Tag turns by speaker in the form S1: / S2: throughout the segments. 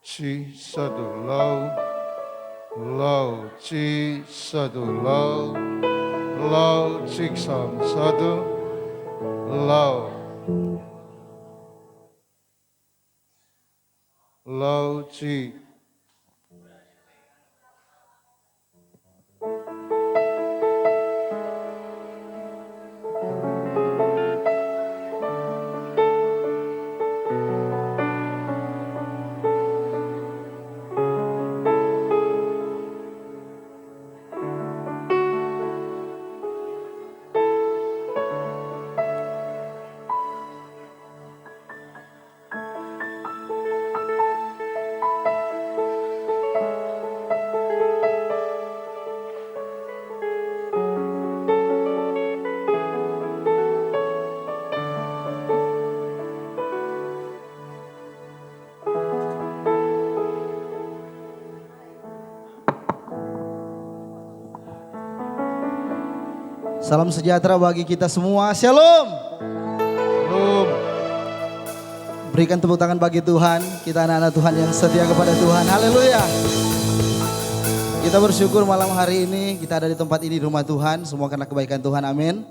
S1: Chi satu low, low chi satu low, low chiksam satu low, low chi.
S2: Salam sejahtera bagi kita semua. Shalom.
S1: Shalom.
S2: Berikan tepuk tangan bagi Tuhan. Kita anak-anak Tuhan yang setia kepada Tuhan. Haleluya. Kita bersyukur malam hari ini kita ada di tempat ini di rumah Tuhan. Semua karena kebaikan Tuhan. Amin.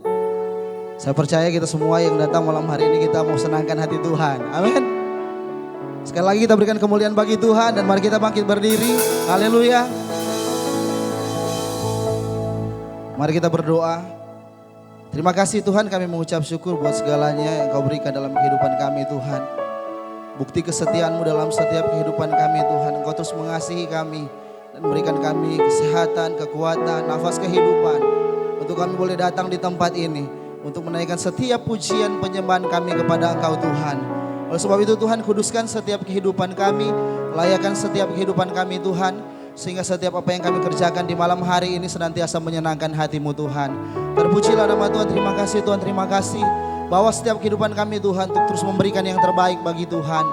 S2: Saya percaya kita semua yang datang malam hari ini kita mau senangkan hati Tuhan. Amin. Sekali lagi kita berikan kemuliaan bagi Tuhan dan mari kita bangkit berdiri. Haleluya. Mari kita berdoa. Terima kasih Tuhan, kami mengucap syukur buat segalanya yang Kau berikan dalam kehidupan kami Tuhan. Bukti kesetiaan-Mu dalam setiap kehidupan kami Tuhan. Engkau terus mengasihi kami dan memberikan kami kesehatan, kekuatan, nafas kehidupan. Untuk kami boleh datang di tempat ini. Untuk menaikkan setiap pujian penyembahan kami kepada Engkau Tuhan. Oleh sebab itu Tuhan, kuduskan setiap kehidupan kami. Layakan setiap kehidupan kami Tuhan. Sehingga setiap apa yang kami kerjakan di malam hari ini senantiasa menyenangkan hati-Mu Tuhan. Terpujilah nama Tuhan, terima kasih Tuhan, terima kasih. Bahwa setiap kehidupan kami Tuhan untuk terus memberikan yang terbaik bagi Tuhan.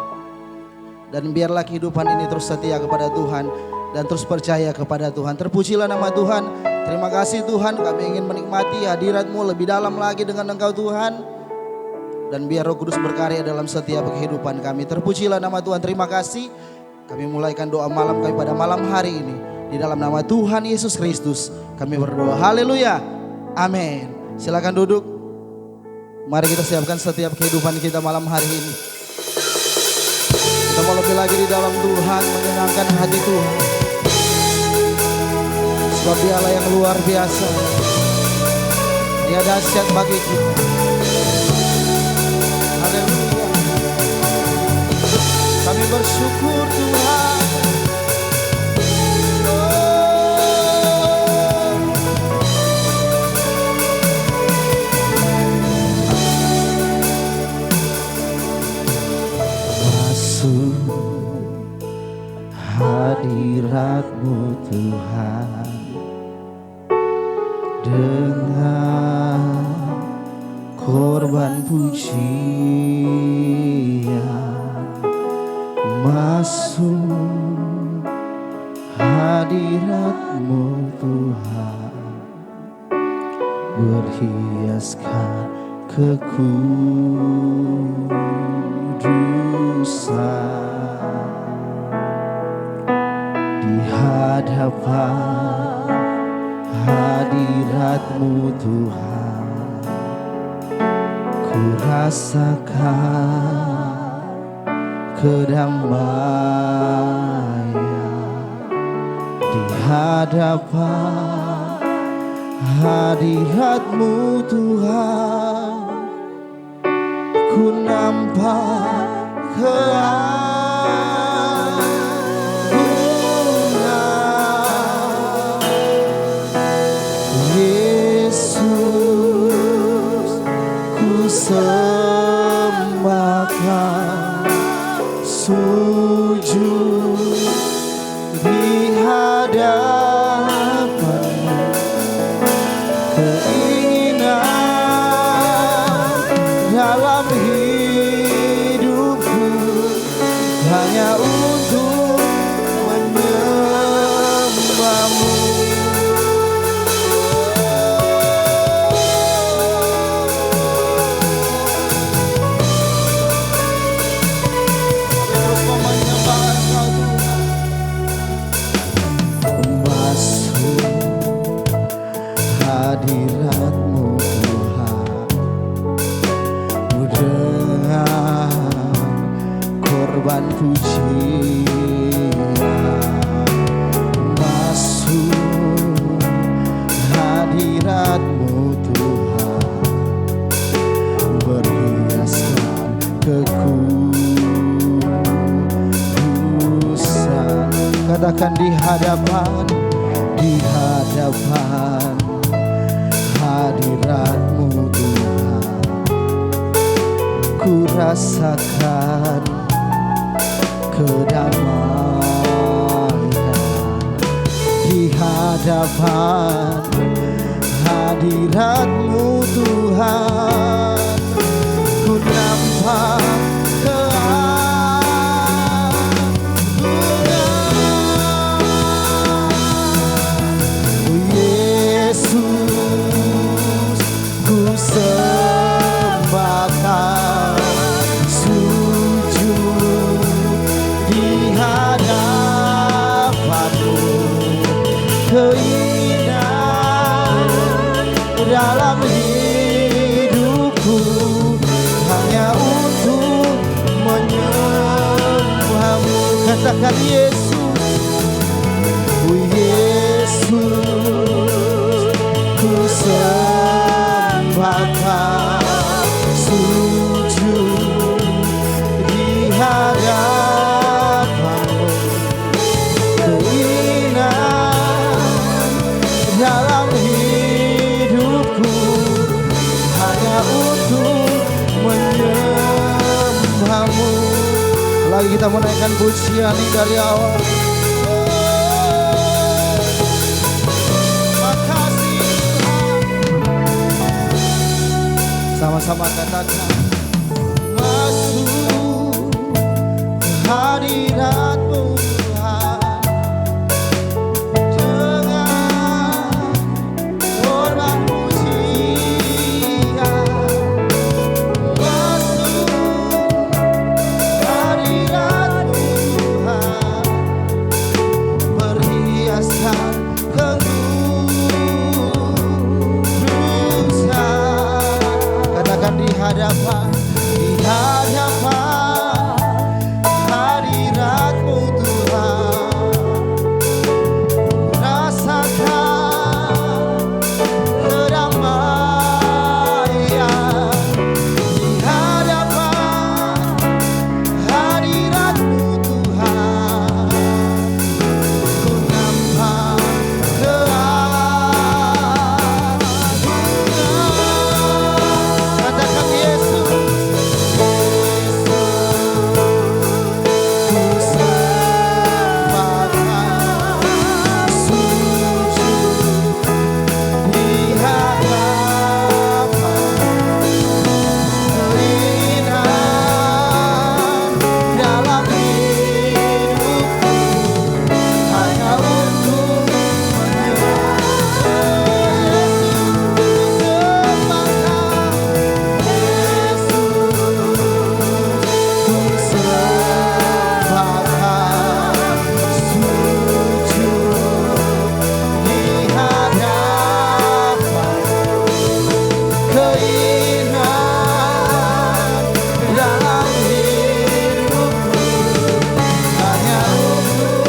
S2: Dan biarlah kehidupan ini terus setia kepada Tuhan. Dan terus percaya kepada Tuhan. Terpujilah nama Tuhan, terima kasih Tuhan. Kami ingin menikmati hadirat-Mu lebih dalam lagi dengan Engkau Tuhan. Dan biar Roh Kudus berkarya dalam setiap kehidupan kami. Terpujilah nama Tuhan, terima kasih. Kami mulaikan doa malam kami pada malam hari ini. Di dalam nama Tuhan Yesus Kristus kami berdoa. Haleluya. Amin. Silakan duduk. Mari kita siapkan setiap kehidupan kita malam hari ini. Kita mau lebih lagi di dalam Tuhan, menyenangkan hati Tuhan. Sebab Dialah yang luar biasa. Dia dahsyat bagi kita. Haleluya. Kami bersyukur Tuhan. Masuk hadirat-Mu Tuhan dengan korban pujian. Masuk hadirat-Mu Tuhan, berhiaskan kekudusan di hadapan hadirat-Mu Tuhan. Ku rasakan kedamaian di hadapan hadirat-Mu Tuhan. Ku nampak keagungan Yesus, ku sembahkan sujud di hadapan-Mu. Keinginan dalam hidupku hadapan hadirat-Mu Tuhan, ku rasakan kedamaian di hadapan hadirat-Mu Tuhan, ku nampak dalam hidupku hanya untuk menyembah-Mu. Katakan Yesus, oh Yesus, ku sembahkan, sujud di hadapan-Mu. Keinginan dalam hidupku hanya untuk menyembah-Mu. Lagi kita menaikkan pujian ini dari awal. Makasih Tuhan. Sama-sama katakan, masuk hadirat-Mu Tuhan dengan hormat pujian. Masuk hadirat-Mu Tuhan, perhiasan kekudusan. Katakan di hadapan hadirat-Mu Tuhan, rasakan kedamaian. Di hadapan hadirat-Mu Tuhan, ku nampak keagungan. Katakan Yesus, ku sembahkan, sujud di hadapan. Keinginan dalam hidupku hanya untuk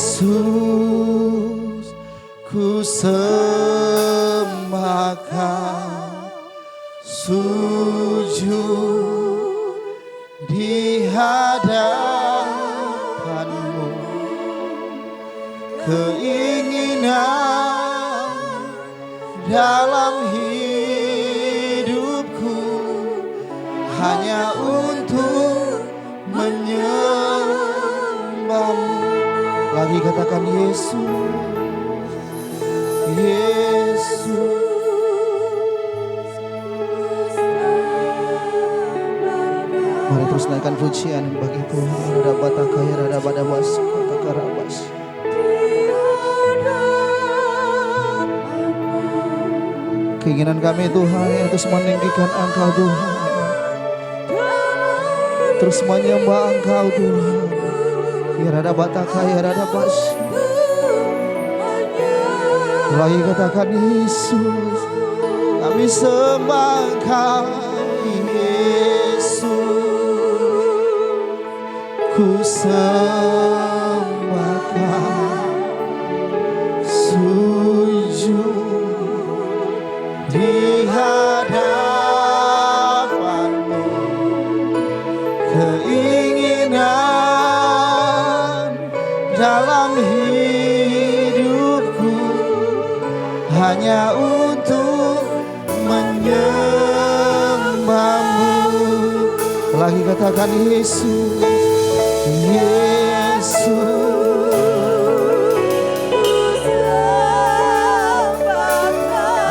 S2: Yesus, ku sembahkan, sujud di hadapan-Mu. Keinginan dalam hidupku hanya untuk menyembah-Mu. Lagi katakan Yesus, Yesus. Mari terus naikkan pujian bagi Tuhan. Ada batakaya, ada badabas, kata karabas. Keinginan kami Tuhan yang terus meninggikan Engkau Tuhan. terus menyembah Engkau Tuhan. Ya rada bataka ya rada bas. Lagi katakan Yesus, kami sembah Engkau Yesus. Ku sembah Kau, sujud di hadapan-Mu. Keinginan dalam hidupku hanya untuk menyembah-Mu. Lagi katakan Yesus, Yesus.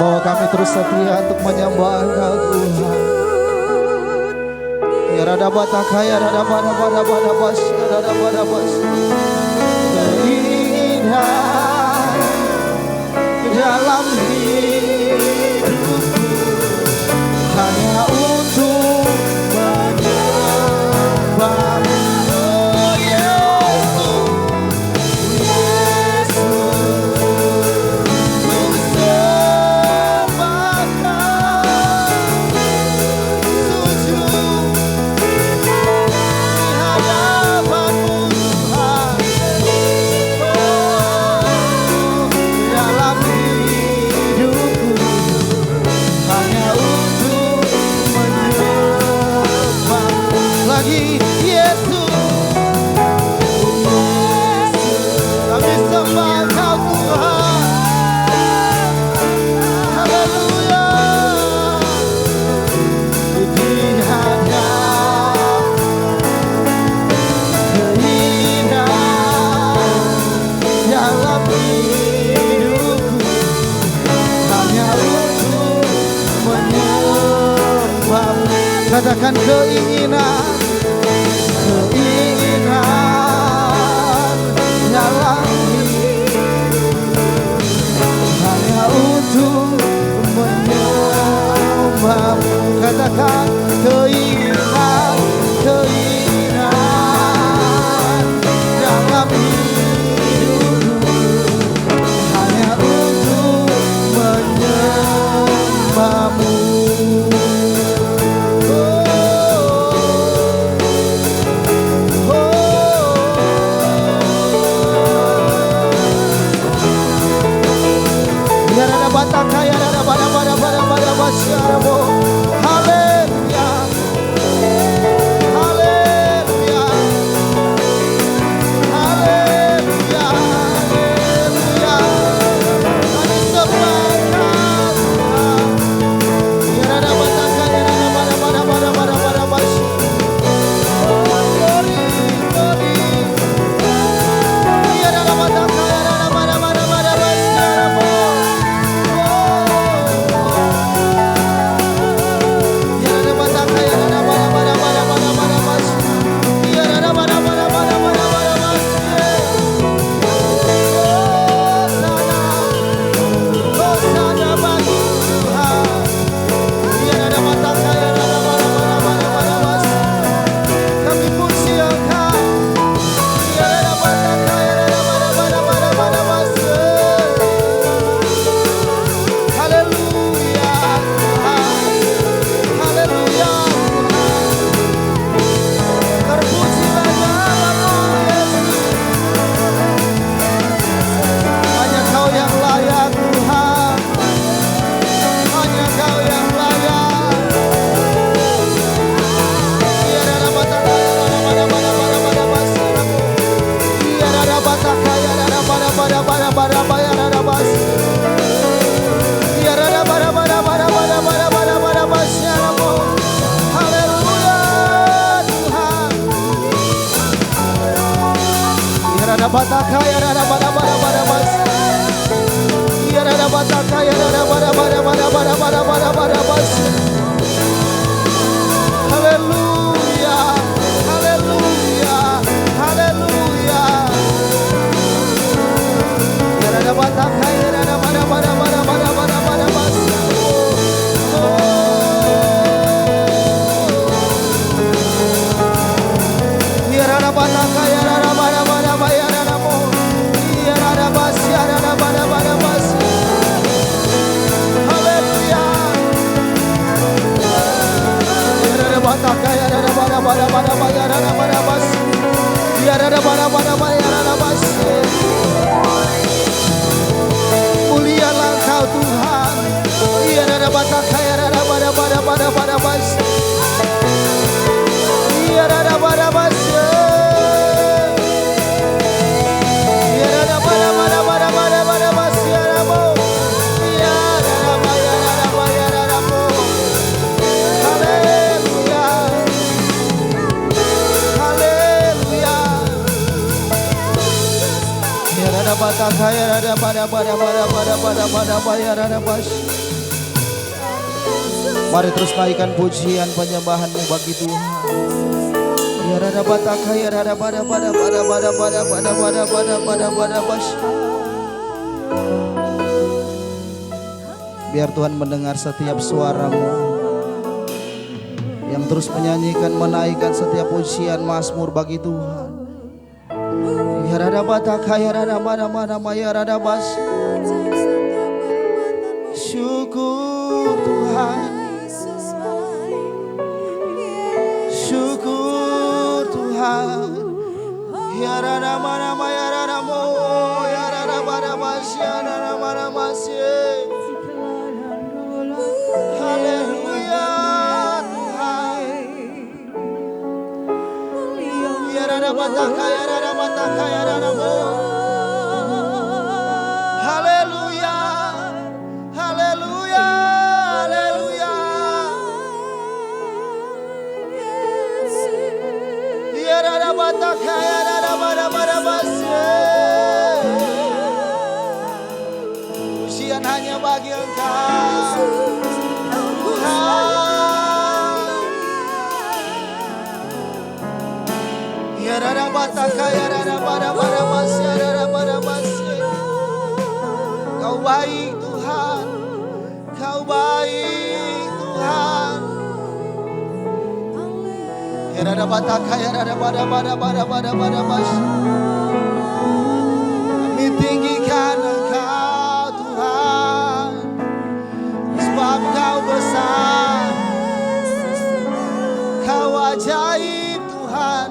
S2: Bahwa kami terus setia untuk menyembah Engkau Tuhan. Ya rada bataka ya rada bada bas ya rada bada bas. Keinginan dalam hidupku hanya untuk menyembah-Mu. Oh Yesus, Yesus, ku sembah Kau, sujud di hadapan-Mu Tuhan. Dalam hidupku hanya untuk menyembah-Mu. Lagi Yesus, kami sembah Kau Tuhan. Haleluya. Di hadapan keinginan dalam hidupku hanya untuk menyembah-Mu. Katakan keinginan dalam hidupku hanya untuk menyembah-Mu. Katakan keinginan dalam hidupku hanya untuk menyembah-Mu. Ya rada bataka ya rada bada basyarabo. Haleluya, haleluya, haleluya, haleluya. Kami sembah Kau Tuhan. Ya rada bataka ya rada bada basy. Oh glory, glory. Ya rada bataka ya rada bada basyarabo. Bataka ya rada bada bas. Ya rada bataka ya rada bada bas. Haleluya, haleluya, haleluya. Ya rada bataka ya rada bada bas. Mulialah Engkau Tuhan. Mari terus naikkan pujian penyembahanmu bagi Tuhan. Biar Tuhan mendengar setiap suaramu yang terus menyanyikan, menaikkan setiap pujian mazmur bagi Tuhan. Syukur Tuhan, syukur Tuhan. Haleluya Haleluya, haleluya, haleluya. Pujian hanya bagi Engkau Tuhan. Kau baik Tuhan, Kau baik Tuhan. Kami tinggikan Engkau Tuhan, sebab Kau besar, Kau ajaib Tuhan.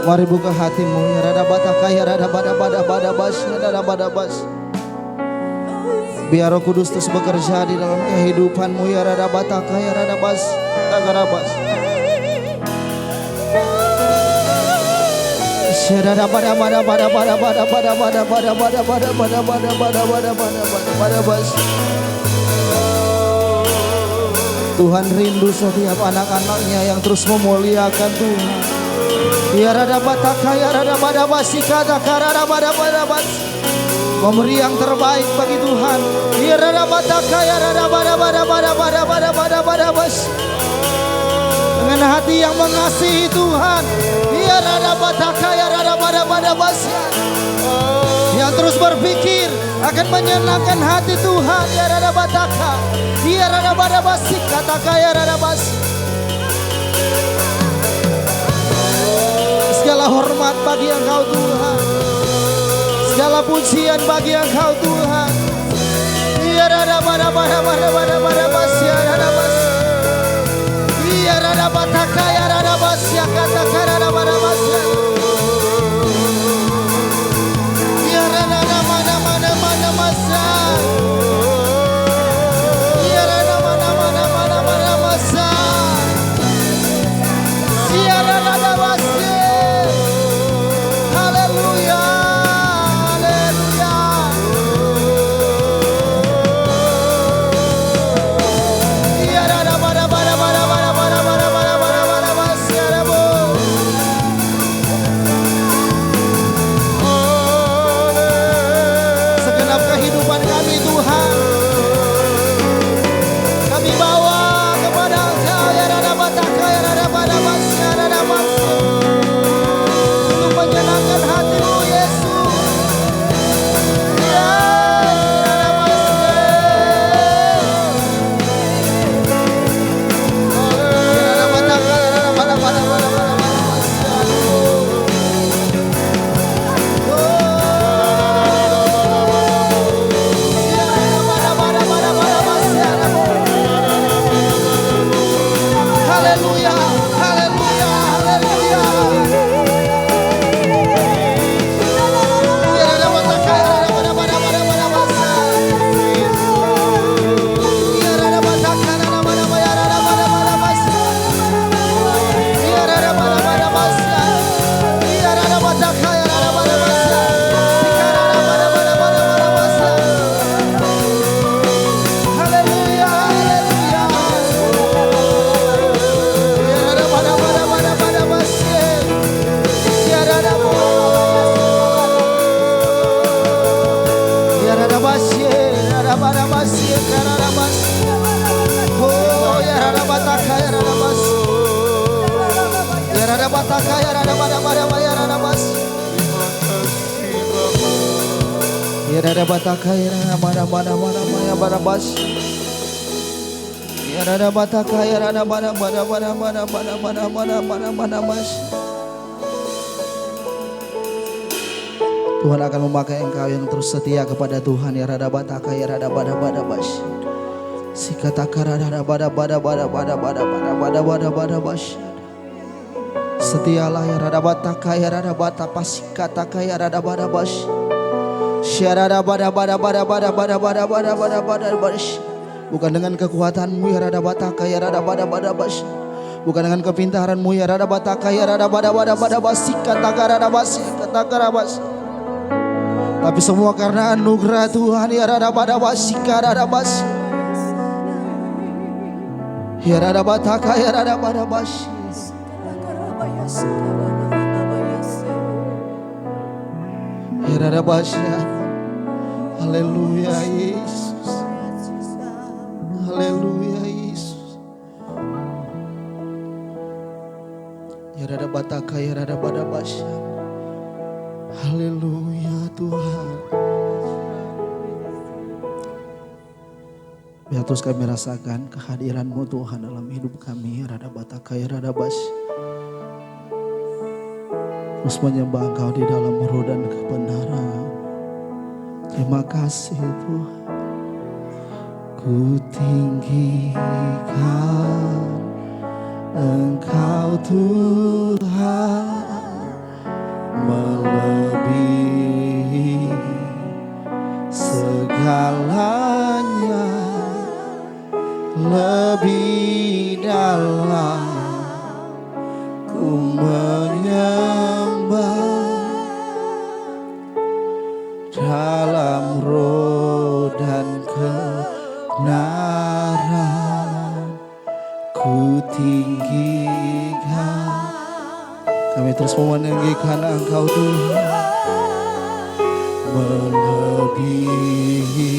S2: Mari buka hatimu. Biar Roh Kudus terus bekerja di dalam kehidupanmu. Tuhan rindu setiap anak-anaknya yang terus memuliakan Tuhan. Memberi yang terbaik bagi Tuhan. Dengan hati yang mengasihi Tuhan, yang terus berpikir akan menyenangkan hati Tuhan. Segala hormat bagi Engkau Tuhan, segala pujian bagi Engkau Tuhan. haleluya, haleluya, haleluya. Ada batakaya mana maya barabas. Ya ada batakaya ada mana mas. Tuhan akan memakai engkau yang terus setia kepada Tuhan. Ya ada batakaya ada bas. Sikatakara ada bada bas. Setialah ya ada batakaya ada batapas katakaya ada bada bas. Bukan dengan kekuatanmu ya rada bataka ya rada bas. Bukan dengan kepintaranmu ya rada bataka ya rada bas. Tapi semua karena anugerah Tuhan ya rada bas. Ya rada bataka ya rada bas. Ya rada basya. Haleluya Yesus. Haleluya Yesus. Ya rada bataka ya rada basya. Haleluya Tuhan. Biar terus kami rasakan kehadiran-Mu Tuhan dalam hidup kami. Ya rada bataka ya rada basya. Terus menyembah Engkau di dalam roh dan kebenaran. Terima kasih Tuhan. Ku tinggikan Engkau Tuhan, melebihi segalanya, lebih dalam ku menyembah. Dalam roh dan kebenaran ku tinggikan. Kami terus meninggikan Engkau Tuhan, melebihi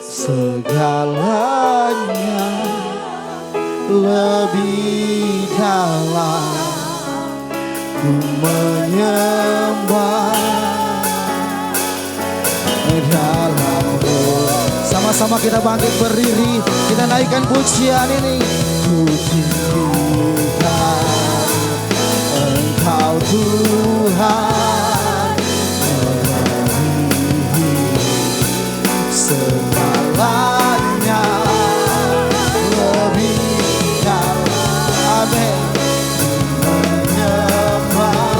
S2: segalanya, lebih dalam ku menyembah. Dalam roh. Sama-sama kita bangkit berdiri, kita naikkan pujian ini. Ku tinggikan Engkau Tuhan, melebihi segalanya, lebih dalam. Amin. Menyembah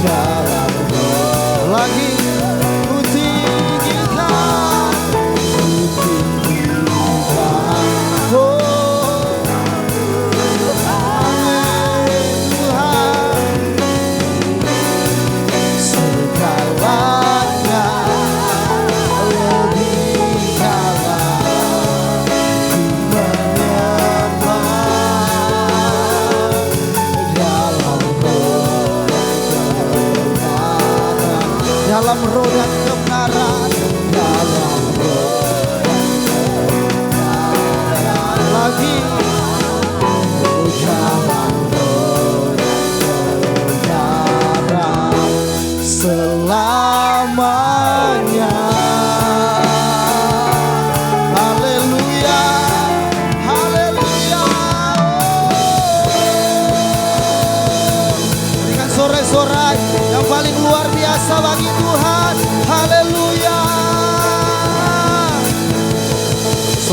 S2: dalam roh. Lagi ku tinggikan, oh amin Tuhan, segalanya lebih dalam ku menyembah dalam roh dan kebenaran, dalam roh lagi dalam roh dan kebenaran selamanya. Haleluya, haleluya. Berikan sorak-sorai yang paling luar biasa bagi Tuhan. Haleluya.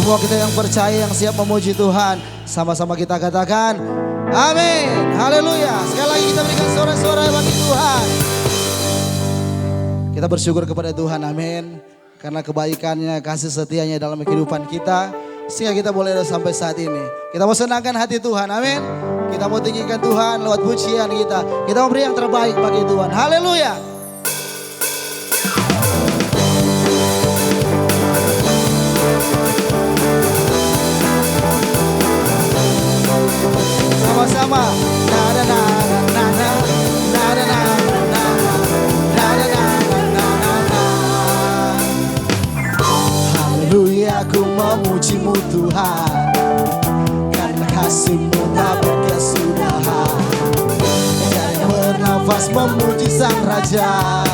S2: Semua kita yang percaya, yang siap memuji Tuhan, sama-sama kita katakan amin. Haleluya. Sekali lagi kita berikan sorak-sorai bagi Tuhan. Kita bersyukur kepada Tuhan, amin. Karena kebaikannya, kasih setianya dalam kehidupan kita, sehingga kita boleh ada sampai saat ini. Kita mau senangkan hati Tuhan, amin. Kita mau tinggikan Tuhan lewat pujian kita. Kita mau beri yang terbaik bagi Tuhan. Haleluya. Sama-sama. Haleluya, aku memujimu Tuhan, karena kasih-Mu tak berkesudahan. Saya bernafas memuji Sang Raja,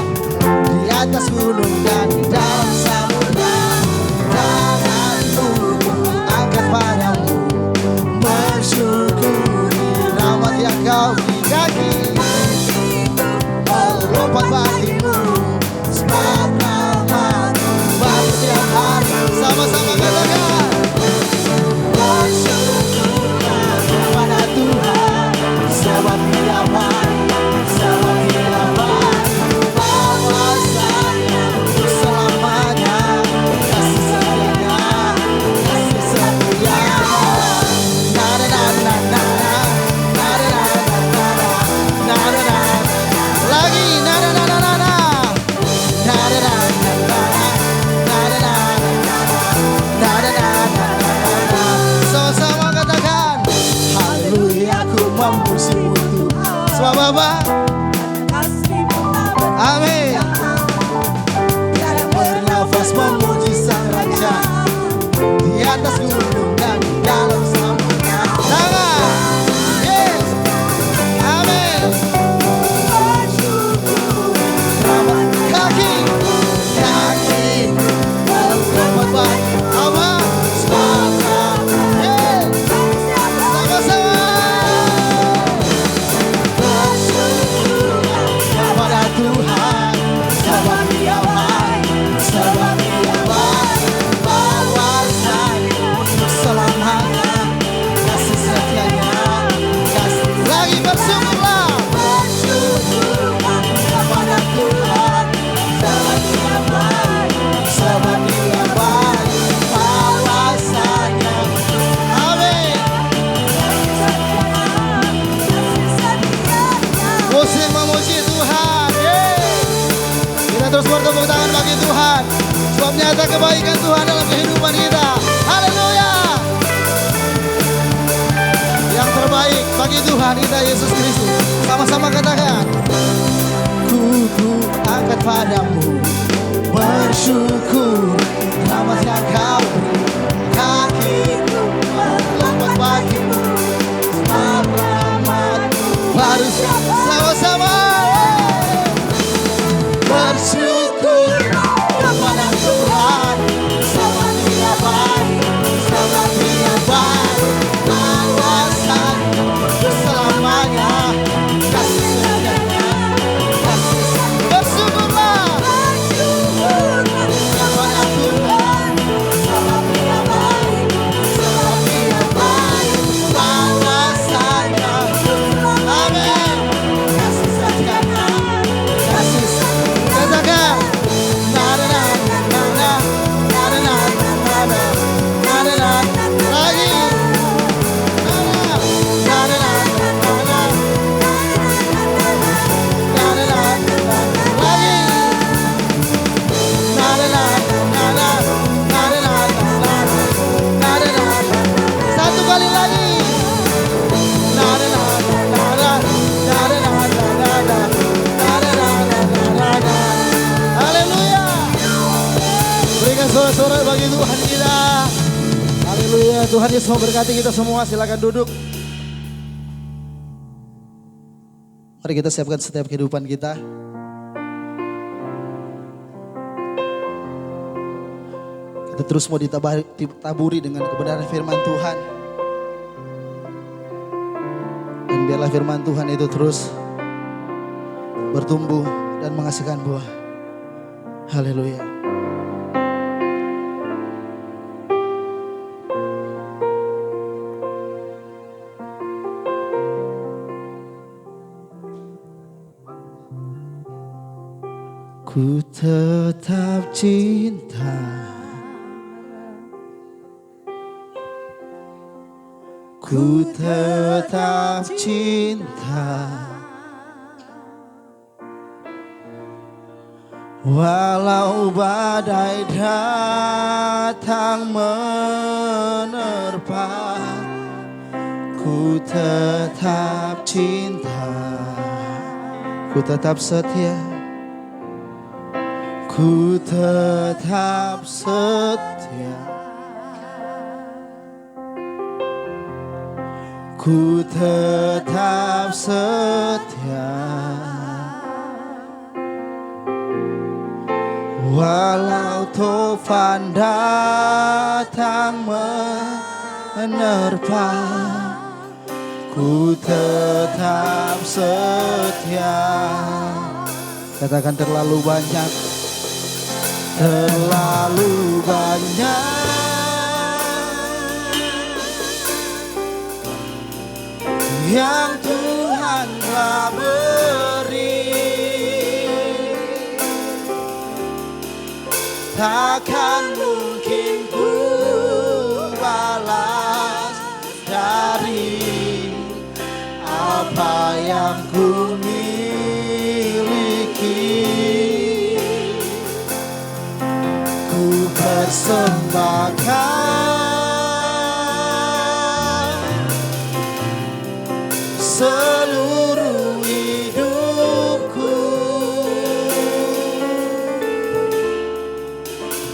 S2: di atas gunung dan di dalam samudra. Tanganku angkat padamu, bersyukuri rahmat yang Kau beri. Kaki melompat bagimu, sebab rahmat-Mu baru setiap hari. Sama-sama katakan bersyukurlah kepada Tuhan, sebab Dia baik, sebab Dia baik. Bahwasanya untuk selamanya, kasih setianya, kasih setianya. Lagi sama-sama katakan haleluya, aku memujimu Tuhan. Semua Bapak, amin. Bernafas memuji Sang Raja, di atas gunung dan di dalam samudra. Tangan, yes, amin. Kaki, melompat baik. Apa? Semangat, yes. Sama-sama. Bersyukurlah kepada Tuhan, sebab Dia baik, sebab Dia baik. Bahwasanya untuk selamanya, kasih setianya, kasih. Lagi bersyukurlah kepada Tuhan, sebab Dia baik, sebab Dia baik. Bahwasanya, amin. Musik memuji Tuhan, yeay. Kita terus bertepuk tangan bagi Tuhan, sebab nyata kebaikan Tuhan dalam kehidupan kita. Haleluya. Yang terbaik bagi Tuhan kita Yesus Kristus. Sama-sama katakan, ku angkat padamu, bersyukur rahmat yang Kau beri. Kakiku melompat bagimu, sebab rahmat-Mu baru sama-sama. Bersyukur kepada Tuhan, sebab Dia baik, sebab Dia baik. Bahwasanya untuk selamanya, kasih setianya, kasih setianya. Bersyukurlah kepada Tuhan, sebab Dia baik, sebab Dia baik. Bahwasanya, amin. Kasih setianya, kasih setianya. Katakan lagi. Satu kali lagi. Haleluya. Berikan sorak-sorai bagi Tuhan kita. Haleluya. Tuhan Yesus memberkati kita semua. Silakan duduk. Mari kita siapkan setiap kehidupan kita. Kita terus mau ditaburi dengan kebenaran firman Tuhan. Dan biarlah firman Tuhan itu terus bertumbuh dan menghasilkan buah. Haleluya. Ku tetap cinta, ku tetap cinta, walau badai datang menerpa. Ku tetap cinta, ku tetap setia, ku tetap setia, ku tetap setia, walau topan datang menerpa. Ku tetap setia. Katakan terlalu banyak, terlalu banyak yang Tuhan telah beri, takkan mungkin ku balas dari apa yang ku miliki. Ku persembahkan seluruh hidupku,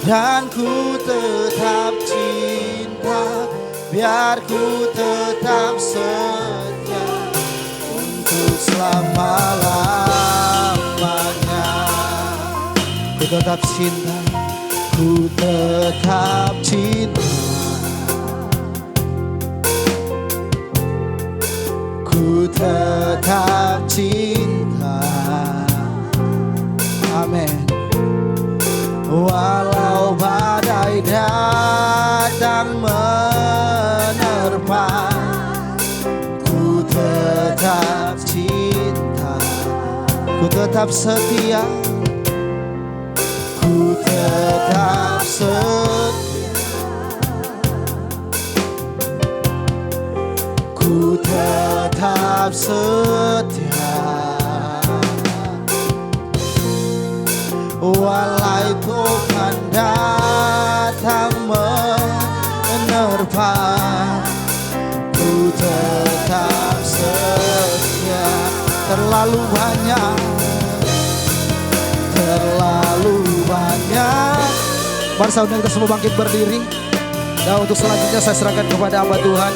S2: dan ku tetap cinta, biar ku tetap setia untuk selama-lamanya. Ku tetap cinta, ku tetap cinta, ku tetap cinta. Amin. Walau badai datang menerpa, ku tetap cinta, ku tetap setia, ku tetap setia, ku tetap setia, walau Tuhan datang menerpa. Ku tetap setia. Terlalu banyak, terlalu banyak. Mari saudara kita semua bangkit berdiri. Dan untuk selanjutnya saya serahkan kepada hamba Tuhan.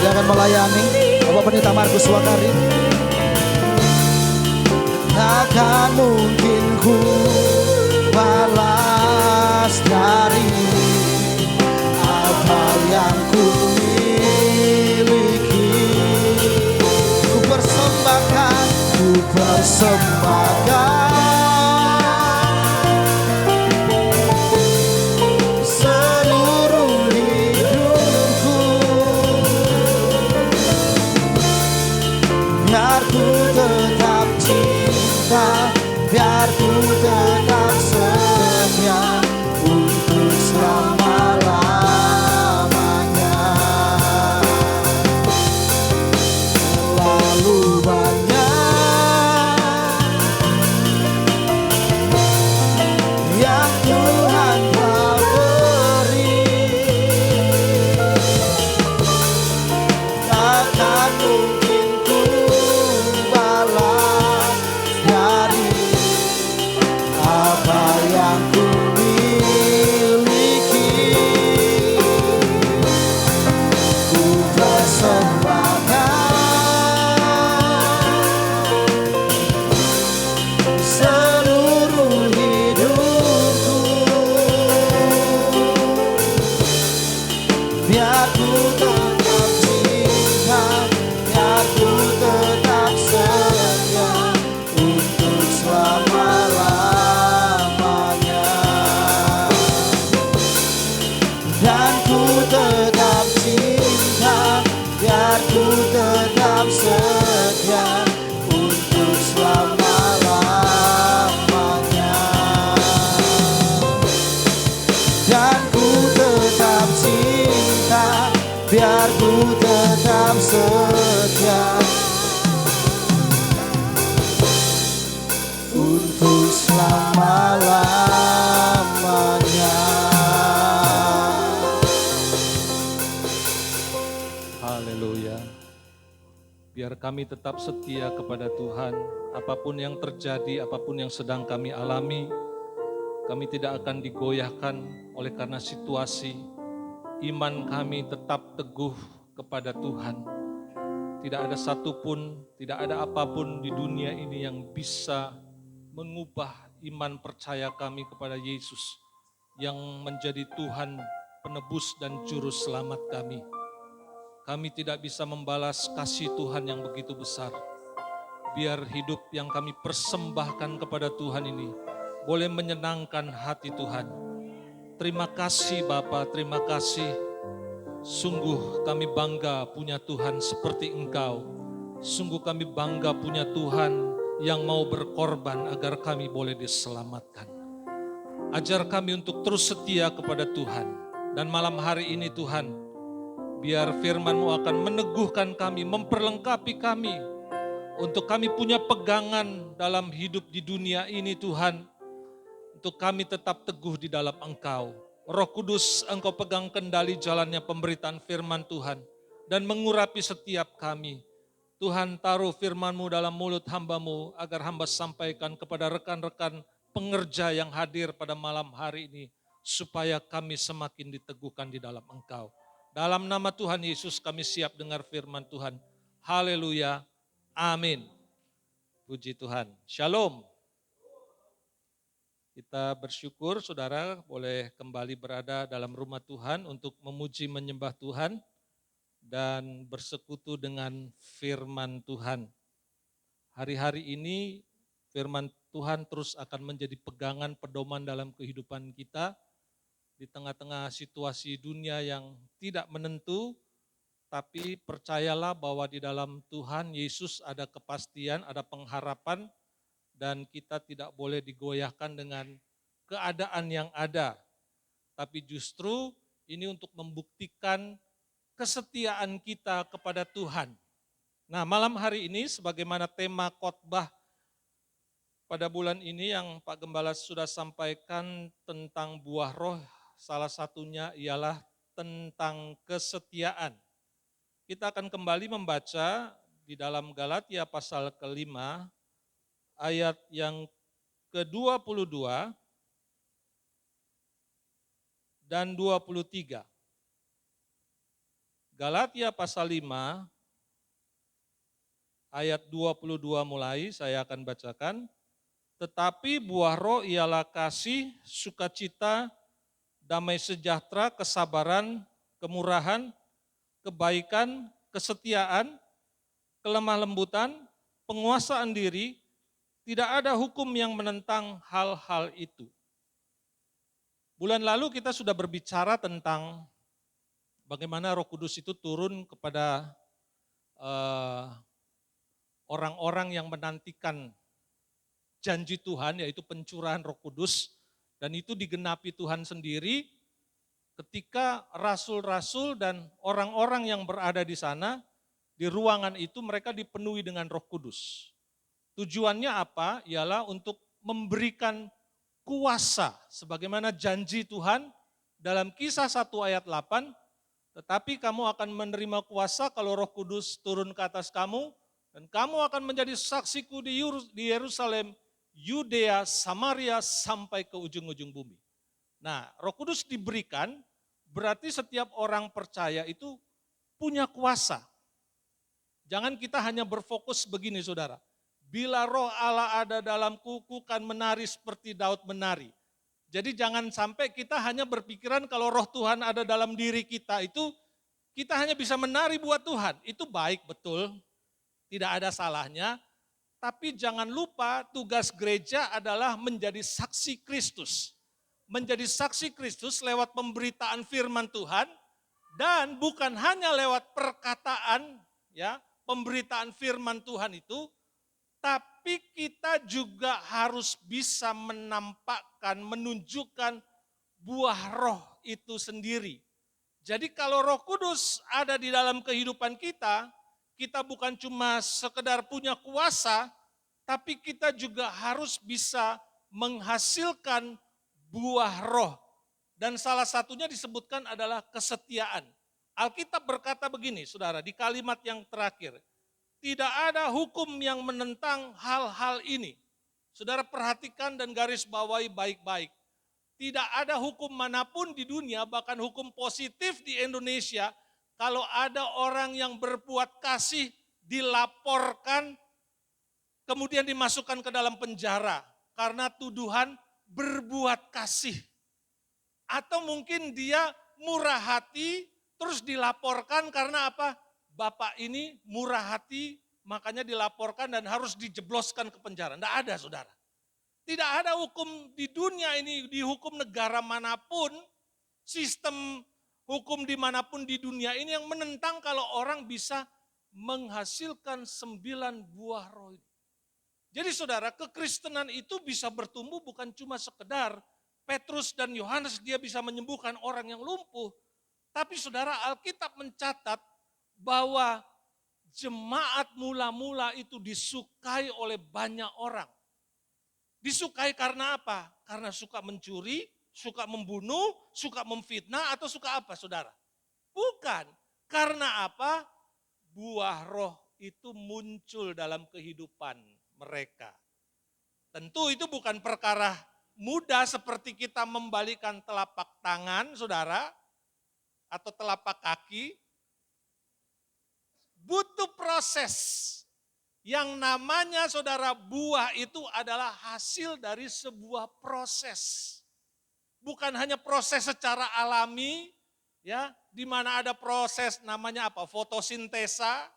S2: Dia akan melayani Bapak Pendeta Markus Wakarin. Takkan mungkin ku balas dari apa yang ku miliki. Ku persembahkan, ku persembahkan seluruh hidupku, biar ku tetap cinta, biar ku tetap setia untuk selama-lamanya. Terlalu banyak yang Tuhan telah beri, takkan mungkin ku balas dari apa yang ku miliki. Ku persembahkan seluruh hidupku, biar ku tetap cinta, biar ku tetap setia untuk selama-lamanya. Dan ku tetap cinta, biar ku tetap setia untuk selama-lamanya. biar ku tetap setia untuk selama-lamanya.
S3: Haleluya. Biar kami tetap setia kepada Tuhan, apapun yang terjadi, apapun yang sedang kami alami, kami tidak akan digoyahkan oleh karena situasi. Iman kami tetap teguh kepada Tuhan. Tidak ada satupun, tidak ada apapun di dunia ini yang bisa mengubah iman percaya kami kepada Yesus yang menjadi Tuhan, penebus dan juru selamat kami. Kami tidak bisa membalas kasih Tuhan yang begitu besar. Biar hidup yang kami persembahkan kepada Tuhan ini boleh menyenangkan hati Tuhan. Terima kasih Bapa, terima kasih. Sungguh kami bangga punya Tuhan seperti Engkau. Sungguh kami bangga punya Tuhan yang mau berkorban agar kami boleh diselamatkan. Ajar kami untuk terus setia kepada Tuhan. Dan malam hari ini Tuhan, biar firman-Mu akan meneguhkan kami, memperlengkapi kami. Untuk kami punya pegangan dalam hidup di dunia ini Tuhan. Untuk kami tetap teguh di dalam Engkau. Roh Kudus, Engkau pegang kendali jalannya pemberitaan firman Tuhan dan mengurapi setiap kami. Tuhan, taruh firman-Mu dalam mulut hamba-Mu agar hamba sampaikan kepada rekan-rekan pengerja yang hadir pada malam hari ini supaya kami semakin diteguhkan di dalam Engkau. Dalam nama Tuhan Yesus kami siap dengar firman Tuhan. Haleluya. Amin. Puji Tuhan. Shalom. Kita bersyukur saudara boleh kembali berada dalam rumah Tuhan untuk memuji menyembah Tuhan dan bersekutu dengan firman Tuhan. Hari-hari ini firman Tuhan terus akan menjadi pegangan pedoman dalam kehidupan kita di tengah-tengah situasi dunia yang tidak menentu, tapi percayalah bahwa di dalam Tuhan Yesus ada kepastian, ada pengharapan, dan kita tidak boleh digoyahkan dengan keadaan yang ada. Tapi justru ini untuk membuktikan kesetiaan kita kepada Tuhan. Nah, malam hari ini sebagaimana tema khotbah pada bulan ini yang Pak Gembala sudah sampaikan tentang buah roh, salah satunya ialah tentang kesetiaan. Kita akan kembali membaca di dalam Galatia pasal ke-5, ayat yang ke-22 dan 23. Galatia pasal 5 ayat 22 mulai saya akan bacakan. Tetapi buah roh ialah kasih, sukacita, damai sejahtera, kesabaran, kemurahan, kebaikan, kesetiaan, kelemah lembutan, penguasaan diri. Tidak ada hukum yang menentang hal-hal itu. Bulan lalu kita sudah berbicara tentang bagaimana Roh Kudus itu turun kepada orang-orang yang menantikan janji Tuhan, yaitu pencurahan Roh Kudus, dan itu digenapi Tuhan sendiri ketika rasul-rasul dan orang-orang yang berada di sana, di ruangan itu mereka dipenuhi dengan Roh Kudus. Tujuannya apa? Ialah untuk memberikan kuasa sebagaimana janji Tuhan dalam Kisah 1 ayat 8, tetapi kamu akan menerima kuasa kalau Roh Kudus turun ke atas kamu dan kamu akan menjadi saksiku di Yerusalem, Yudea, Samaria sampai ke ujung-ujung bumi. Nah, Roh Kudus diberikan berarti setiap orang percaya itu punya kuasa. Jangan kita hanya berfokus begini saudara. Bila roh Allah ada dalamku, ku kan menari seperti Daud menari. Jadi jangan sampai kita hanya berpikiran kalau roh Tuhan ada dalam diri kita itu, kita hanya bisa menari buat Tuhan. Itu baik, betul, tidak ada salahnya. Tapi jangan lupa tugas gereja adalah menjadi saksi Kristus. Menjadi saksi Kristus lewat pemberitaan firman Tuhan, dan bukan hanya lewat perkataan, ya, pemberitaan firman Tuhan itu, tapi kita juga harus bisa menampakkan, menunjukkan buah roh itu sendiri. Jadi kalau Roh Kudus ada di dalam kehidupan kita, kita bukan cuma sekedar punya kuasa, tapi kita juga harus bisa menghasilkan buah roh. Dan salah satunya disebutkan adalah kesetiaan. Alkitab berkata begini, saudara, di kalimat yang terakhir. Tidak ada hukum yang menentang hal-hal ini. Saudara perhatikan dan garis bawahi baik-baik. Tidak ada hukum manapun di dunia, bahkan hukum positif di Indonesia, kalau ada orang yang berbuat kasih, dilaporkan, kemudian dimasukkan ke dalam penjara karena tuduhan berbuat kasih. Atau mungkin dia murah hati, terus dilaporkan karena apa? Bapak ini murah hati, makanya dilaporkan dan harus dijebloskan ke penjara. Tidak ada, saudara. Tidak ada hukum di dunia ini, di hukum negara manapun, sistem hukum dimanapun di dunia ini yang menentang kalau orang bisa menghasilkan 9 buah roh ini. Jadi saudara, kekristenan itu bisa bertumbuh bukan cuma sekedar Petrus dan Yohanes dia bisa menyembuhkan orang yang lumpuh. Tapi saudara, Alkitab mencatat bahwa jemaat mula-mula itu disukai oleh banyak orang. Disukai karena apa? Karena suka mencuri, suka membunuh, suka memfitnah, atau suka apa saudara? Bukan. Karena apa? Buah roh itu muncul dalam kehidupan mereka. Tentu itu bukan perkara mudah seperti kita membalikan telapak tangan, saudara, atau telapak kaki. Butuh proses. Yang namanya saudara buah itu adalah hasil dari sebuah proses. Bukan hanya proses secara alami, ya, di mana ada proses namanya apa? Fotosintesa.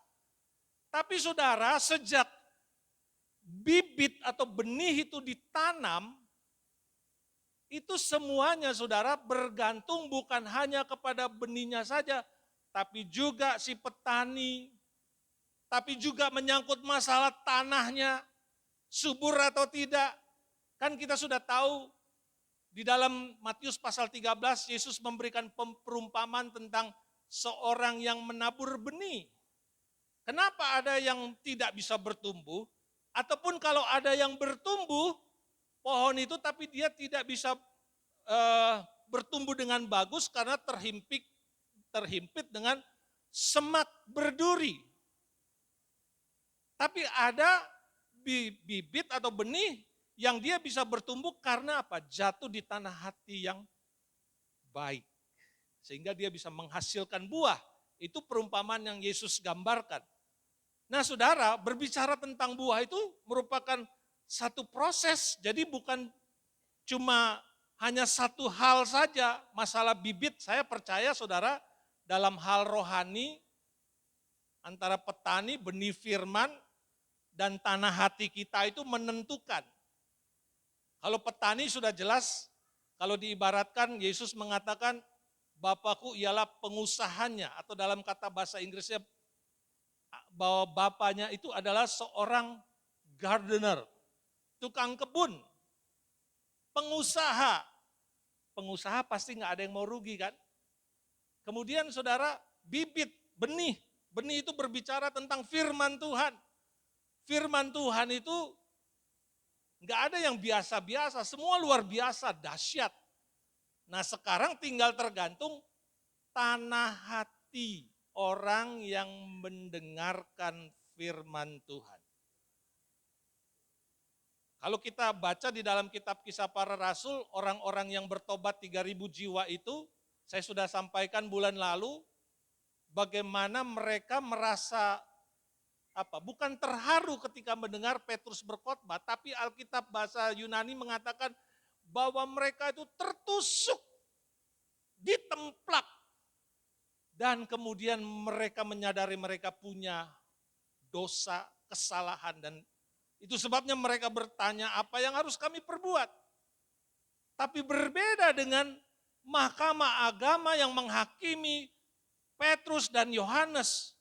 S3: Tapi saudara, sejak bibit atau benih itu ditanam, itu semuanya saudara bergantung bukan hanya kepada benihnya saja, tapi juga si petani, tapi juga menyangkut masalah tanahnya, subur atau tidak. Kan kita sudah tahu di dalam Matius pasal 13, Yesus memberikan perumpamaan tentang seorang yang menabur benih. Kenapa ada yang tidak bisa bertumbuh? Ataupun kalau ada yang bertumbuh, pohon itu tapi dia tidak bisa bertumbuh dengan bagus karena terhimpit dengan semak berduri. Tapi ada bibit atau benih yang dia bisa bertumbuh karena apa? Jatuh di tanah hati yang baik. Sehingga dia bisa menghasilkan buah. Itu perumpamaan yang Yesus gambarkan. Nah saudara, berbicara tentang buah itu merupakan satu proses. Jadi bukan cuma hanya satu hal saja. Masalah bibit, saya percaya saudara, dalam hal rohani, antara petani, benih firman, dan tanah hati kita itu menentukan. Kalau petani sudah jelas, kalau diibaratkan Yesus mengatakan, Bapakku ialah pengusahanya, atau dalam kata bahasa Inggrisnya, bahwa bapaknya itu adalah seorang gardener, tukang kebun, pengusaha. Pengusaha pasti nggak ada yang mau rugi kan. Kemudian saudara, bibit, benih itu berbicara tentang firman Tuhan. Firman Tuhan itu nggak ada yang biasa-biasa, semua luar biasa, dahsyat. Nah sekarang tinggal tergantung tanah hati orang yang mendengarkan firman Tuhan. Kalau kita baca di dalam kitab Kisah Para Rasul, orang-orang yang bertobat 3.000 jiwa itu, saya sudah sampaikan bulan lalu, bagaimana mereka merasa bukan terharu ketika mendengar Petrus berkhotbah, tapi Alkitab bahasa Yunani mengatakan bahwa mereka itu tertusuk, ditemplak, dan kemudian mereka menyadari mereka punya dosa, kesalahan, dan itu sebabnya mereka bertanya apa yang harus kami perbuat. Tapi berbeda dengan mahkamah agama yang menghakimi Petrus dan Yohanes.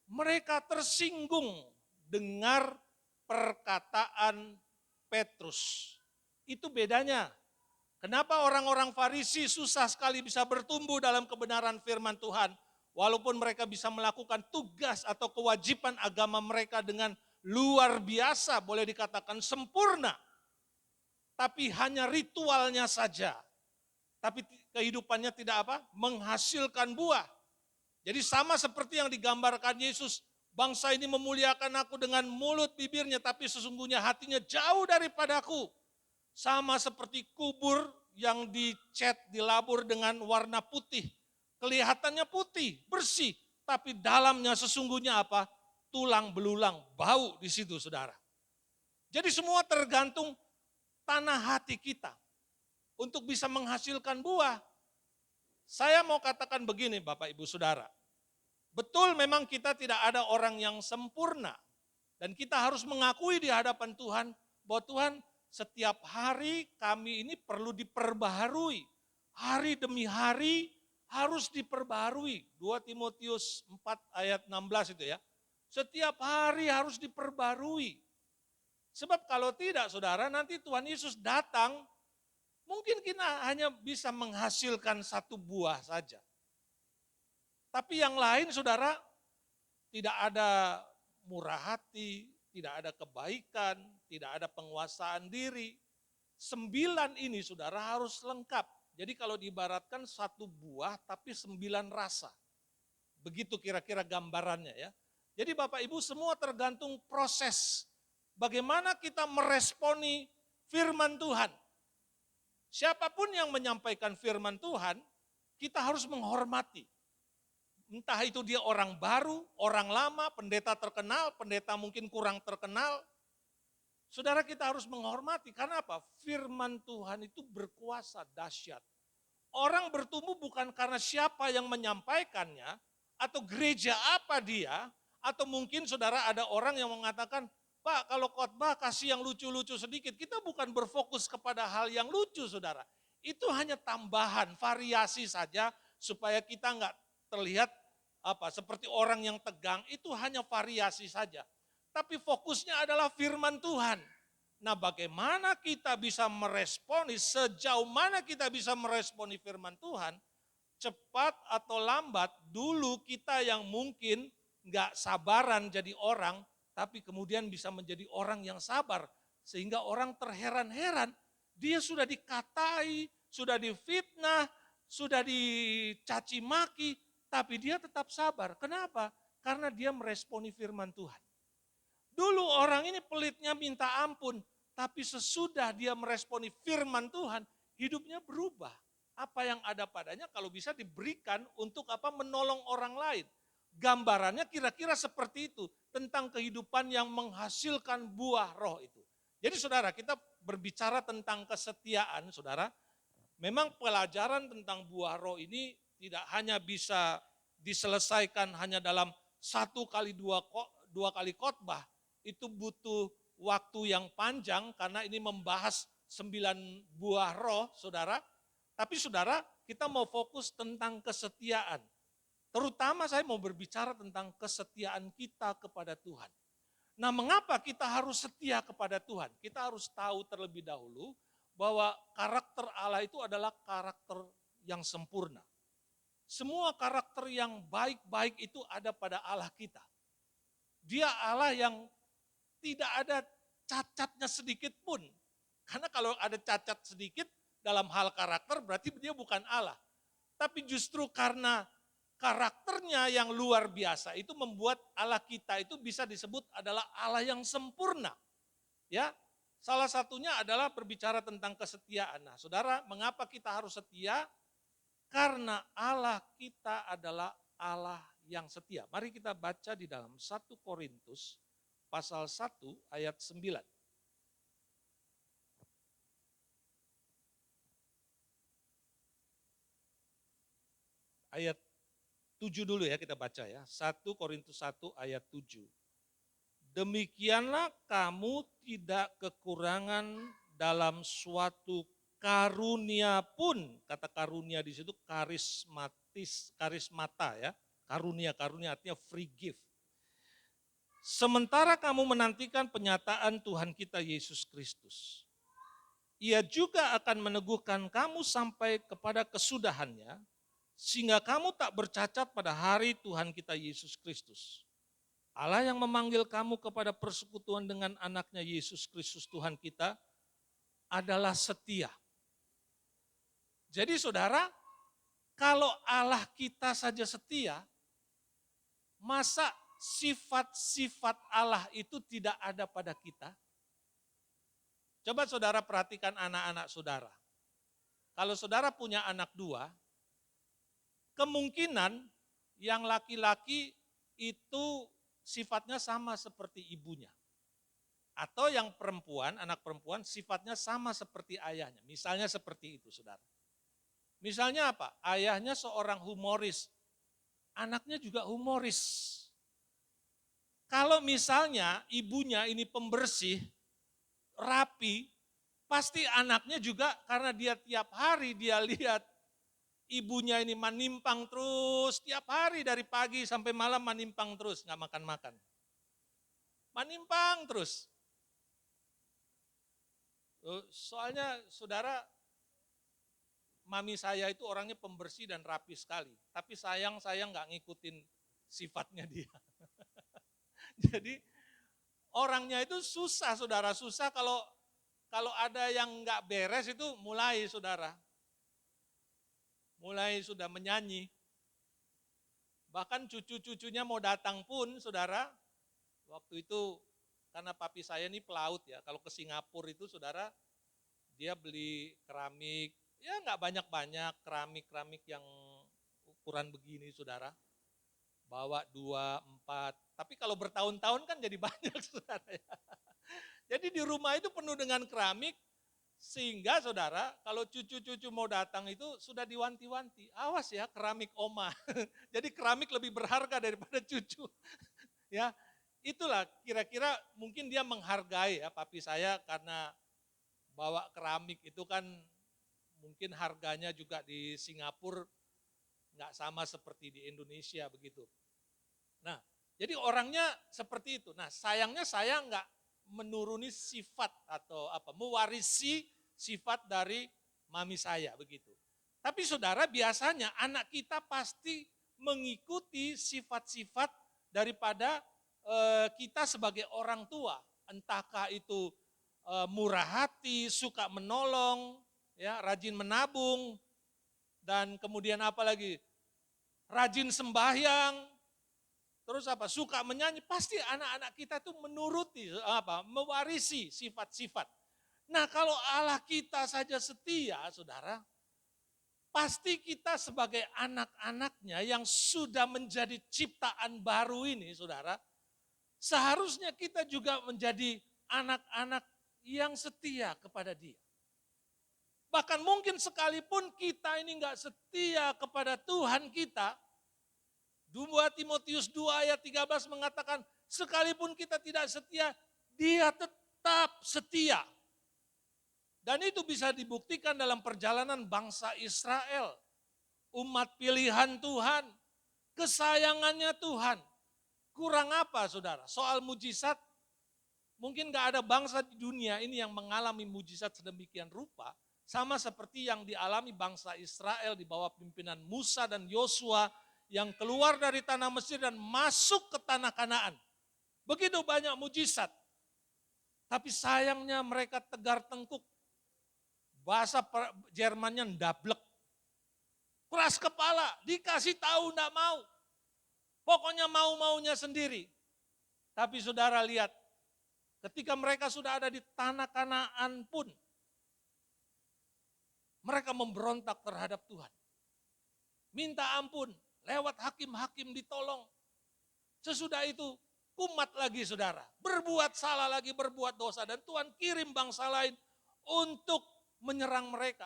S3: Mereka tersinggung dengar perkataan Petrus. Itu bedanya.
S4: Kenapa orang-orang Farisi susah sekali bisa bertumbuh dalam kebenaran firman Tuhan, walaupun mereka bisa melakukan tugas atau kewajiban agama mereka dengan luar biasa, boleh dikatakan sempurna, tapi hanya ritualnya saja. Tapi kehidupannya tidak apa? Menghasilkan buah. Jadi sama seperti yang digambarkan Yesus, bangsa ini memuliakan aku dengan mulut bibirnya, tapi sesungguhnya hatinya jauh daripadaku. Sama seperti kubur yang dicat, dilabur dengan warna putih. Kelihatannya putih, bersih, tapi dalamnya sesungguhnya apa? Tulang belulang, bau di situ saudara. Jadi semua tergantung tanah hati kita untuk bisa menghasilkan buah. Saya mau katakan begini Bapak Ibu Saudara. Betul memang kita tidak ada orang yang sempurna. Dan kita harus mengakui di hadapan Tuhan bahwa Tuhan setiap hari kami ini perlu diperbaharui. Hari demi hari harus diperbaharui. 2 Timotius 4 ayat 16 itu ya. Setiap hari harus diperbarui. Sebab kalau tidak saudara nanti Tuhan Yesus datang, mungkin kita hanya bisa menghasilkan satu buah saja. Tapi yang lain saudara, tidak ada murah hati, tidak ada kebaikan, tidak ada penguasaan diri. 9 ini saudara harus lengkap. Jadi kalau diibaratkan satu buah tapi 9 rasa. Begitu kira-kira gambarannya ya. Jadi Bapak Ibu semua tergantung proses. Bagaimana kita meresponi firman Tuhan. Siapapun yang menyampaikan firman Tuhan, kita harus menghormati. Entah itu dia orang baru, orang lama, pendeta terkenal, pendeta mungkin kurang terkenal. Saudara kita harus menghormati, karena apa? Firman Tuhan itu berkuasa, dahsyat. Orang bertumbuh bukan karena siapa yang menyampaikannya, atau gereja apa dia, atau mungkin saudara ada orang yang mengatakan, Pak kalau khotbah kasih yang lucu-lucu sedikit, kita bukan berfokus kepada hal yang lucu saudara. Itu hanya tambahan, variasi saja supaya kita enggak terlihat seperti orang yang tegang, itu hanya variasi saja. Tapi fokusnya adalah firman Tuhan. Nah bagaimana kita bisa meresponi, sejauh mana kita bisa meresponi firman Tuhan, cepat atau lambat, dulu kita yang mungkin enggak sabaran jadi orang, tapi kemudian bisa menjadi orang yang sabar. Sehingga orang terheran-heran, dia sudah dikatai, sudah difitnah, sudah dicaci maki, tapi dia tetap sabar. Kenapa? Karena dia meresponi firman Tuhan. Dulu orang ini pelitnya minta ampun, tapi sesudah dia meresponi firman Tuhan, hidupnya berubah. Apa yang ada padanya kalau bisa diberikan untuk menolong orang lain. Gambarannya kira-kira seperti itu, tentang kehidupan yang menghasilkan buah roh itu. Jadi saudara, kita berbicara tentang kesetiaan, saudara. Memang pelajaran tentang buah roh ini tidak hanya bisa diselesaikan hanya dalam 1 kali 2 kali khotbah. Itu butuh waktu yang panjang karena ini membahas 9 buah roh, saudara. Tapi saudara, kita mau fokus tentang kesetiaan. Terutama saya mau berbicara tentang kesetiaan kita kepada Tuhan. Nah mengapa kita harus setia kepada Tuhan? Kita harus tahu terlebih dahulu bahwa karakter Allah itu adalah karakter yang sempurna. Semua karakter yang baik-baik itu ada pada Allah kita. Dia Allah yang tidak ada cacatnya sedikit pun. Karena kalau ada cacat sedikit dalam hal karakter berarti dia bukan Allah. Tapi justru karena karakternya yang luar biasa itu membuat Allah kita itu bisa disebut adalah Allah yang sempurna. Ya, salah satunya adalah berbicara tentang kesetiaan. Nah, saudara, mengapa kita harus setia? Karena Allah kita adalah Allah yang setia. Mari kita baca di dalam 1 Korintus pasal 1 ayat 9. Ayat 7 dulu ya kita baca ya. 1 Korintus 1 ayat 7. Demikianlah kamu tidak kekurangan dalam suatu karunia pun. Kata karunia di situ karismata ya. Karunia artinya free gift. Sementara kamu menantikan penyataan Tuhan kita Yesus Kristus. Ia juga akan meneguhkan kamu sampai kepada kesudahannya, sehingga kamu tak bercacat pada hari Tuhan kita Yesus Kristus. Allah yang memanggil kamu kepada persekutuan dengan anaknya Yesus Kristus Tuhan kita adalah setia. Jadi saudara, kalau Allah kita saja setia, masa sifat-sifat Allah itu tidak ada pada kita? Coba saudara perhatikan anak-anak saudara. Kalau saudara punya anak dua, kemungkinan yang laki-laki itu sifatnya sama seperti ibunya. Atau yang perempuan, anak perempuan sifatnya sama seperti ayahnya. Misalnya seperti itu saudara. Misalnya apa? Ayahnya seorang humoris, anaknya juga humoris. Kalau misalnya ibunya ini pembersih, rapi, pasti anaknya juga karena dia tiap hari dia lihat ibunya ini manimpang terus, tiap hari dari pagi sampai malam manimpang terus, nggak makan-makan. Manimpang terus. Soalnya saudara, mami saya itu orangnya pembersih dan rapi sekali. Tapi sayang saya nggak ngikutin sifatnya dia. Jadi orangnya itu susah saudara, susah kalau ada yang nggak beres itu mulai saudara. Mulai sudah menyanyi. Bahkan cucu-cucunya mau datang pun saudara, waktu itu karena papi saya ini pelaut ya, kalau ke Singapura itu saudara, dia beli keramik, ya nggak banyak-banyak, keramik yang ukuran begini saudara. Bawa 2, 4, tapi kalau bertahun-tahun kan jadi banyak saudara ya. Jadi di rumah itu penuh dengan keramik, sehingga saudara kalau cucu-cucu mau datang itu sudah diwanti-wanti, awas ya keramik oma. Jadi keramik lebih berharga daripada cucu. Ya, itulah kira-kira mungkin dia menghargai ya papi saya karena bawa keramik itu kan mungkin harganya juga di Singapura nggak sama seperti di Indonesia begitu. Nah, jadi orangnya seperti itu. Nah, sayangnya saya nggak menuruni sifat atau mewarisi sifat dari mami saya begitu. Tapi saudara, biasanya anak kita pasti mengikuti sifat-sifat daripada kita sebagai orang tua. Entahkah itu murah hati, suka menolong, ya, rajin menabung, dan kemudian apa lagi? Rajin sembahyang. Terus suka menyanyi, pasti anak-anak kita itu menuruti, mewarisi sifat-sifat. Nah kalau Allah kita saja setia, saudara, pasti kita sebagai anak-anaknya yang sudah menjadi ciptaan baru ini, saudara, seharusnya kita juga menjadi anak-anak yang setia kepada Dia. Bahkan mungkin sekalipun kita ini enggak setia kepada Tuhan kita, 2 Timotius 2 ayat 13 mengatakan, sekalipun kita tidak setia, Dia tetap setia. Dan itu bisa dibuktikan dalam perjalanan bangsa Israel. Umat pilihan Tuhan, kesayangannya Tuhan. Kurang apa saudara? Soal mujizat, mungkin gak ada bangsa di dunia ini yang mengalami mujizat sedemikian rupa, sama seperti yang dialami bangsa Israel di bawah pimpinan Musa dan Yosua, yang keluar dari tanah Mesir dan masuk ke tanah Kanaan. Begitu banyak mujizat. Tapi sayangnya mereka tegar tengkuk. Bahasa Jermannya ndablek. Keras kepala, dikasih tahu enggak mau. Pokoknya mau-maunya sendiri. Tapi saudara lihat, ketika mereka sudah ada di tanah Kanaan pun, mereka memberontak terhadap Tuhan. Minta ampun. Lewat hakim-hakim ditolong. Sesudah itu kumat lagi saudara. Berbuat salah lagi, berbuat dosa. Dan Tuhan kirim bangsa lain untuk menyerang mereka.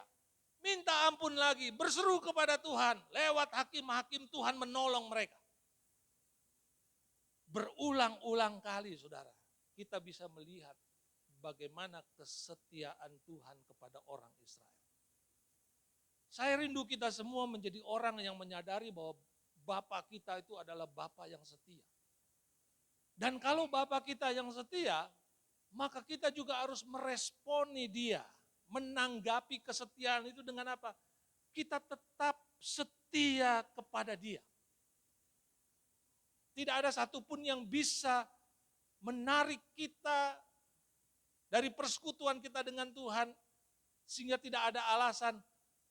S4: Minta ampun lagi, berseru kepada Tuhan. Lewat hakim-hakim Tuhan menolong mereka. Berulang-ulang kali saudara, kita bisa melihat bagaimana kesetiaan Tuhan kepada orang Israel. Saya rindu kita semua menjadi orang yang menyadari bahwa Bapa kita itu adalah Bapa yang setia. Dan kalau Bapa kita yang setia, maka kita juga harus meresponi Dia. menanggapi kesetiaan itu dengan apa? Kita tetap setia kepada Dia. Tidak ada satupun yang bisa menarik kita dari persekutuan kita dengan Tuhan, sehingga tidak ada alasan,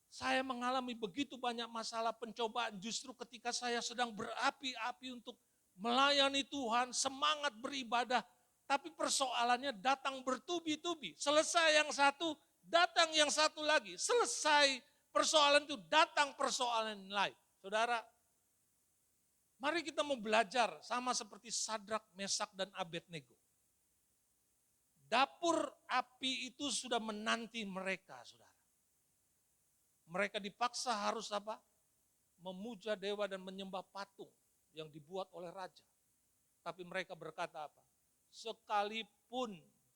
S4: saya mengalami begitu banyak masalah pencobaan justru ketika saya sedang berapi-api untuk melayani Tuhan, semangat beribadah, tapi persoalannya datang bertubi-tubi. Selesai yang satu, datang yang satu lagi. Selesai persoalan itu, datang persoalan lain. Saudara, mari kita mau belajar sama seperti Sadrak, Mesak, dan Abednego. Dapur api itu sudah menanti mereka, saudara. Mereka dipaksa harus apa? Memuja dewa dan menyembah patung yang dibuat oleh raja. Tapi mereka berkata apa? Sekalipun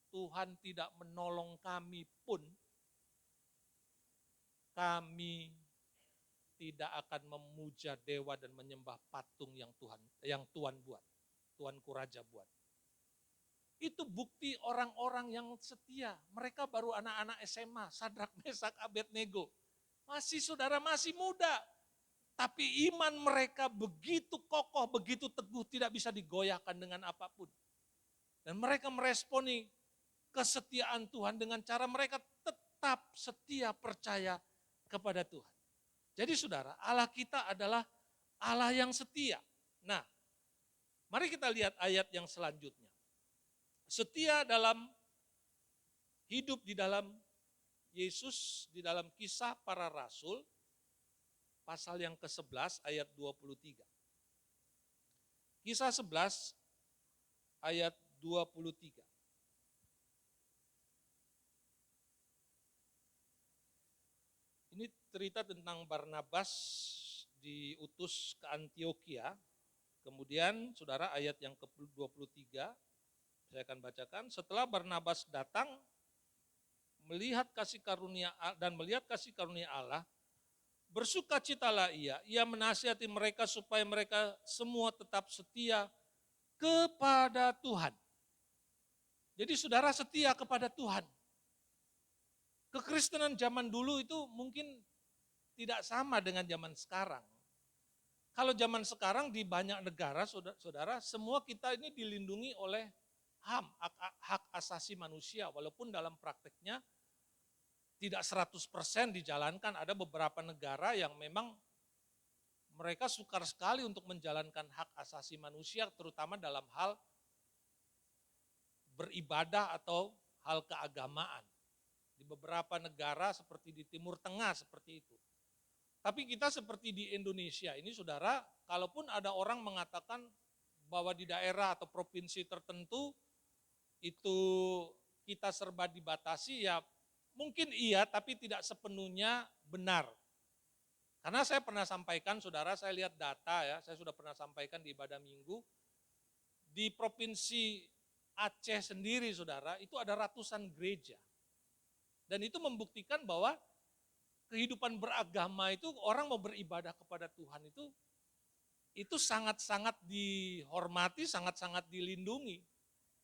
S4: Tuhan tidak menolong kami pun, kami tidak akan memuja dewa dan menyembah patung yang Tuhan buat, Tuanku Raja buat. Itu bukti orang-orang yang setia. Mereka baru anak-anak SMA, Sadrak, Mesak, Abednego. Masih saudara, masih muda. Tapi iman mereka begitu kokoh, begitu teguh, tidak bisa digoyahkan dengan apapun. Dan mereka meresponi kesetiaan Tuhan dengan cara mereka tetap setia percaya kepada Tuhan. Jadi saudara, Allah kita adalah Allah yang setia. Nah, mari kita lihat ayat yang selanjutnya. Setia dalam hidup di dalam Yesus, di dalam Kisah Para Rasul, pasal yang ke-11 ayat 23. Kisah 11 ayat 23. Ini cerita tentang Barnabas diutus ke Antiokhia. Kemudian saudara ayat yang ke-23, saya akan bacakan. Setelah Barnabas datang, melihat kasih karunia Allah, bersukacitalah ia menasihati mereka supaya mereka semua tetap setia kepada Tuhan. Jadi saudara setia kepada Tuhan. Kekristenan zaman dulu itu mungkin tidak sama dengan zaman sekarang. Kalau zaman sekarang di banyak negara, saudara, semua kita ini dilindungi oleh HAM, hak asasi manusia, walaupun dalam prakteknya tidak 100% dijalankan. Ada beberapa negara yang memang mereka sukar sekali untuk menjalankan hak asasi manusia, terutama dalam hal beribadah atau hal keagamaan. Di beberapa negara seperti di Timur Tengah seperti itu. Tapi kita seperti di Indonesia ini saudara, kalaupun ada orang mengatakan bahwa di daerah atau provinsi tertentu itu kita serba dibatasi, ya mungkin iya tapi tidak sepenuhnya benar. Karena saya pernah sampaikan saudara, saya lihat data ya, saya sudah pernah sampaikan di ibadah minggu, di provinsi Aceh sendiri saudara, itu ada ratusan gereja. Dan itu membuktikan bahwa kehidupan beragama itu orang mau beribadah kepada Tuhan itu sangat-sangat dihormati, sangat-sangat dilindungi.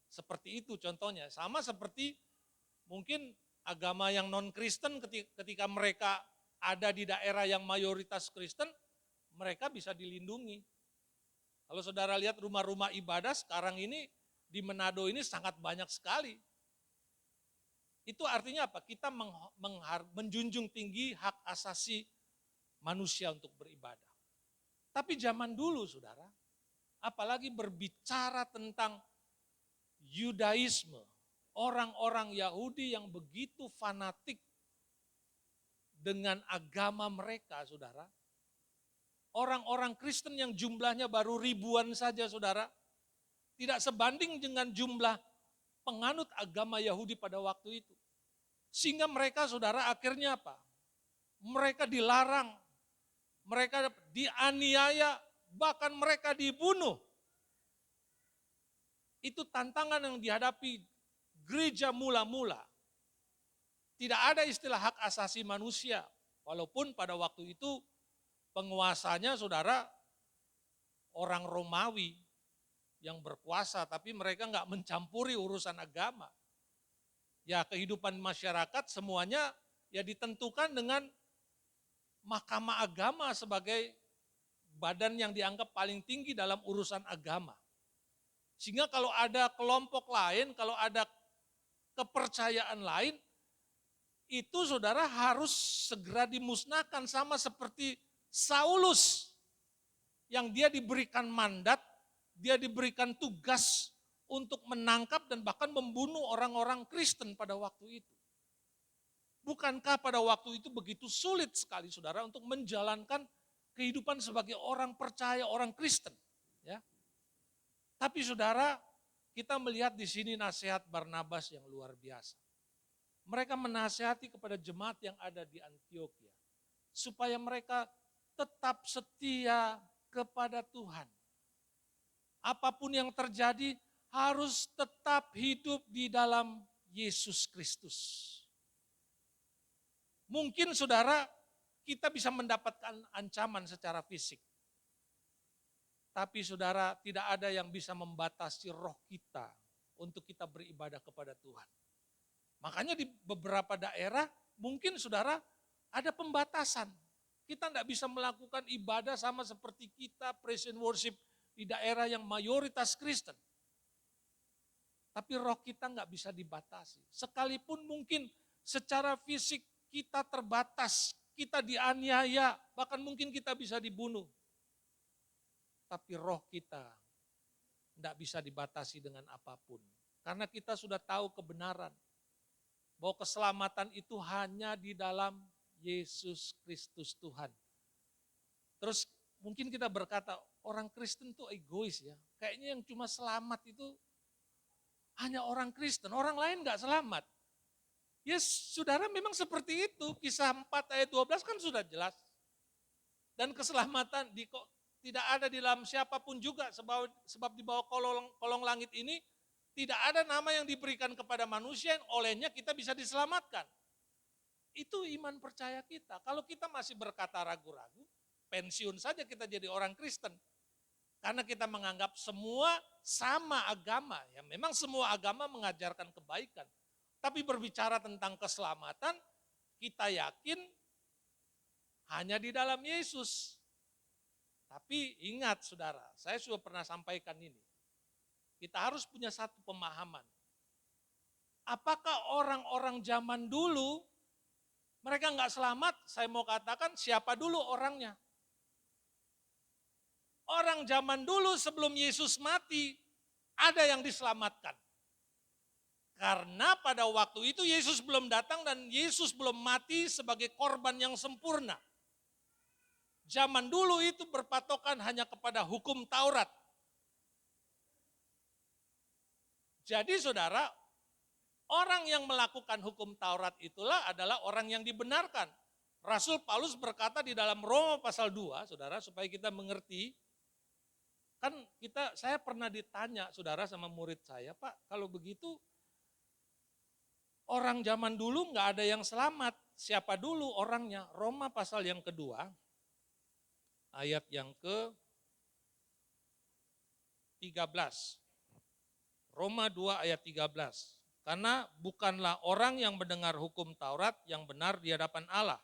S4: Seperti itu contohnya. Sama seperti mungkin agama yang non-Kristen ketika mereka ada di daerah yang mayoritas Kristen, mereka bisa dilindungi. Kalau saudara lihat rumah-rumah ibadah sekarang ini di Manado ini sangat banyak sekali. Itu artinya apa? Kita menjunjung tinggi hak asasi manusia untuk beribadah. Tapi zaman dulu saudara, apalagi berbicara tentang Yudaisme, orang-orang Yahudi yang begitu fanatik dengan agama mereka saudara. Orang-orang Kristen yang jumlahnya baru ribuan saja saudara, tidak sebanding dengan jumlah penganut agama Yahudi pada waktu itu. Sehingga mereka saudara akhirnya apa? Mereka dilarang, mereka dianiaya, bahkan mereka dibunuh. Itu tantangan yang dihadapi gereja mula-mula. Tidak ada istilah hak asasi manusia, walaupun pada waktu itu penguasanya saudara orang Romawi yang berkuasa, tapi mereka nggak mencampuri urusan agama. Ya kehidupan masyarakat semuanya ya ditentukan dengan Mahkamah Agama sebagai badan yang dianggap paling tinggi dalam urusan agama. Sehingga kalau ada kelompok lain, kalau ada kepercayaan lain, itu saudara harus segera dimusnahkan sama seperti Saulus yang dia diberikan mandat, dia diberikan tugas untuk menangkap dan bahkan membunuh orang-orang Kristen pada waktu itu. Bukankah pada waktu itu begitu sulit sekali saudara untuk menjalankan kehidupan sebagai orang percaya, orang Kristen, ya. Tapi saudara, kita melihat di sini nasihat Barnabas yang luar biasa. Mereka menasihati kepada jemaat yang ada di Antioquia supaya mereka tetap setia kepada Tuhan. Apapun yang terjadi harus tetap hidup di dalam Yesus Kristus. Mungkin saudara, kita bisa mendapatkan ancaman secara fisik. Tapi saudara, tidak ada yang bisa membatasi roh kita untuk kita beribadah kepada Tuhan. Makanya di beberapa daerah mungkin saudara ada pembatasan. Kita tidak bisa melakukan ibadah sama seperti kita praise and worship di daerah yang mayoritas Kristen. Tapi roh kita nggak bisa dibatasi. Sekalipun mungkin secara fisik kita terbatas, kita dianiaya, bahkan mungkin kita bisa dibunuh. Tapi roh kita tidak bisa dibatasi dengan apapun. Karena kita sudah tahu kebenaran. Bahwa keselamatan itu hanya di dalam Yesus Kristus Tuhan. Terus mungkin kita berkata, orang Kristen itu egois ya. Kayaknya yang cuma selamat itu hanya orang Kristen, orang lain gak selamat. Ya saudara memang seperti itu, Kisah 4 ayat 12 kan sudah jelas. Dan keselamatan tidak ada di dalam siapapun juga, sebab di bawah kolong langit ini tidak ada nama yang diberikan kepada manusia yang olehnya kita bisa diselamatkan. Itu iman percaya kita. Kalau kita masih berkata ragu-ragu, pensiun saja kita jadi orang Kristen. Karena kita menganggap semua sama agama. Ya, memang semua agama mengajarkan kebaikan. Tapi berbicara tentang keselamatan, kita yakin hanya di dalam Yesus. Tapi ingat saudara, saya sudah pernah sampaikan ini. Kita harus punya satu pemahaman. Apakah orang-orang zaman dulu, mereka nggak selamat? Saya mau katakan siapa dulu orangnya? Orang zaman dulu sebelum Yesus mati, ada yang diselamatkan. Karena pada waktu itu Yesus belum datang dan Yesus belum mati sebagai korban yang sempurna. Zaman dulu itu berpatokan hanya kepada hukum Taurat. Jadi saudara, orang yang melakukan hukum Taurat itulah adalah orang yang dibenarkan. Rasul Paulus berkata di dalam Roma pasal 2, saudara, supaya kita mengerti. Kan saya pernah ditanya saudara sama murid saya, Pak, kalau begitu orang zaman dulu nggak ada yang selamat. Siapa dulu orangnya? Roma pasal yang kedua, ayat yang ke-13. Roma 2 ayat 13. Karena bukanlah orang yang mendengar hukum Taurat yang benar di hadapan Allah.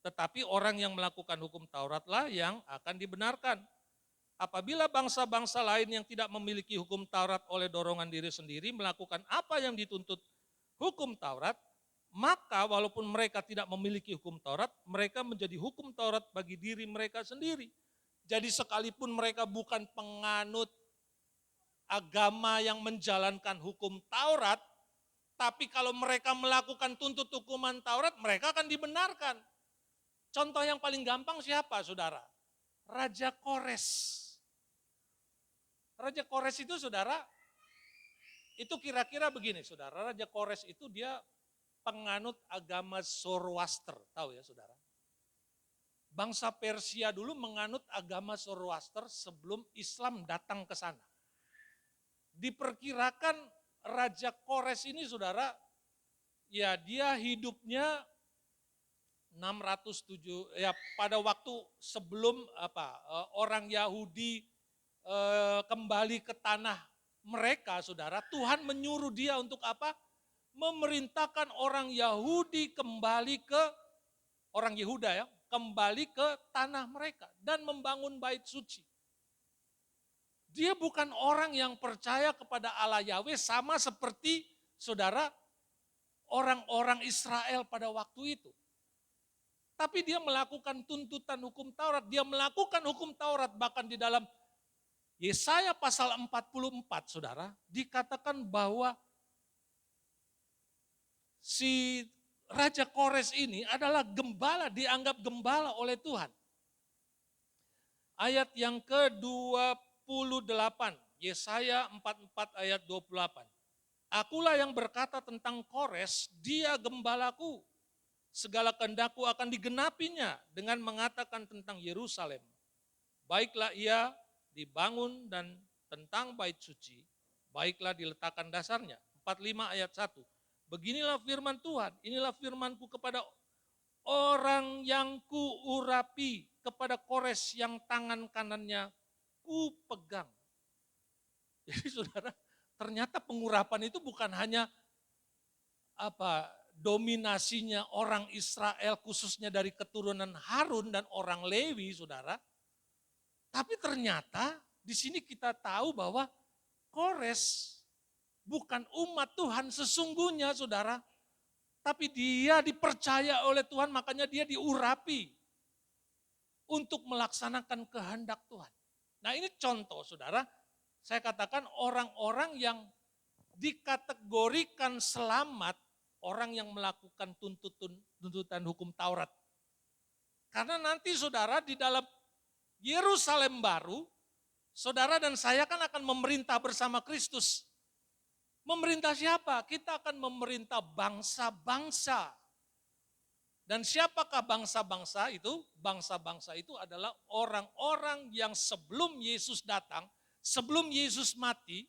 S4: Tetapi orang yang melakukan hukum Tauratlah yang akan dibenarkan. Apabila bangsa-bangsa lain yang tidak memiliki hukum Taurat oleh dorongan diri sendiri melakukan apa yang dituntut hukum Taurat, maka walaupun mereka tidak memiliki hukum Taurat, mereka menjadi hukum Taurat bagi diri mereka sendiri. Jadi sekalipun mereka bukan penganut agama yang menjalankan hukum Taurat, tapi kalau mereka melakukan tuntut hukuman Taurat, mereka akan dibenarkan. Contoh yang paling gampang siapa saudara? Raja Kores. Raja Kores itu saudara, itu kira-kira begini saudara, Raja Kores itu dia penganut agama Zoroaster, tahu ya saudara. Bangsa Persia dulu menganut agama Zoroaster sebelum Islam datang ke sana. Diperkirakan Raja Kores ini saudara, ya dia hidupnya 607 ya pada waktu sebelum orang Yahudi kembali ke tanah mereka saudara, Tuhan menyuruh dia untuk apa? memerintahkan orang Yahudi kembali ke, orang Yehuda ya, kembali ke tanah mereka dan membangun bait suci. Dia bukan orang yang percaya kepada Allah Yahweh sama seperti saudara orang-orang Israel pada waktu itu. Tapi dia melakukan tuntutan hukum Taurat, dia melakukan hukum Taurat bahkan di dalam Yesaya pasal 44 saudara, dikatakan bahwa si Raja Kores ini adalah gembala, dianggap gembala oleh Tuhan. Ayat yang ke-28, Yesaya 44 ayat 28. Akulah yang berkata tentang Kores, dia gembalaku. Segala kehendakku akan digenapinya dengan mengatakan tentang Yerusalem. Baiklah ia dibangun dan tentang bait suci, baiklah diletakkan dasarnya. 45 ayat 1. Beginilah firman Tuhan, inilah firmanku kepada orang yang kuurapi, kepada Kores yang tangan kanannya ku pegang. Jadi saudara, ternyata pengurapan itu bukan hanya dominasinya orang Israel khususnya dari keturunan Harun dan orang Lewi, saudara. Tapi ternyata di sini kita tahu bahwa Kores bukan umat Tuhan sesungguhnya, saudara. Tapi dia dipercaya oleh Tuhan, makanya dia diurapi untuk melaksanakan kehendak Tuhan. Nah ini contoh, saudara. Saya katakan orang-orang yang dikategorikan selamat, orang yang melakukan tuntutan hukum Taurat. Karena nanti saudara di dalam Yerusalem baru, saudara dan saya kan akan memerintah bersama Kristus. Memerintah siapa? Kita akan memerintah bangsa-bangsa. Dan siapakah bangsa-bangsa itu? Bangsa-bangsa itu adalah orang-orang yang sebelum Yesus datang, sebelum Yesus mati,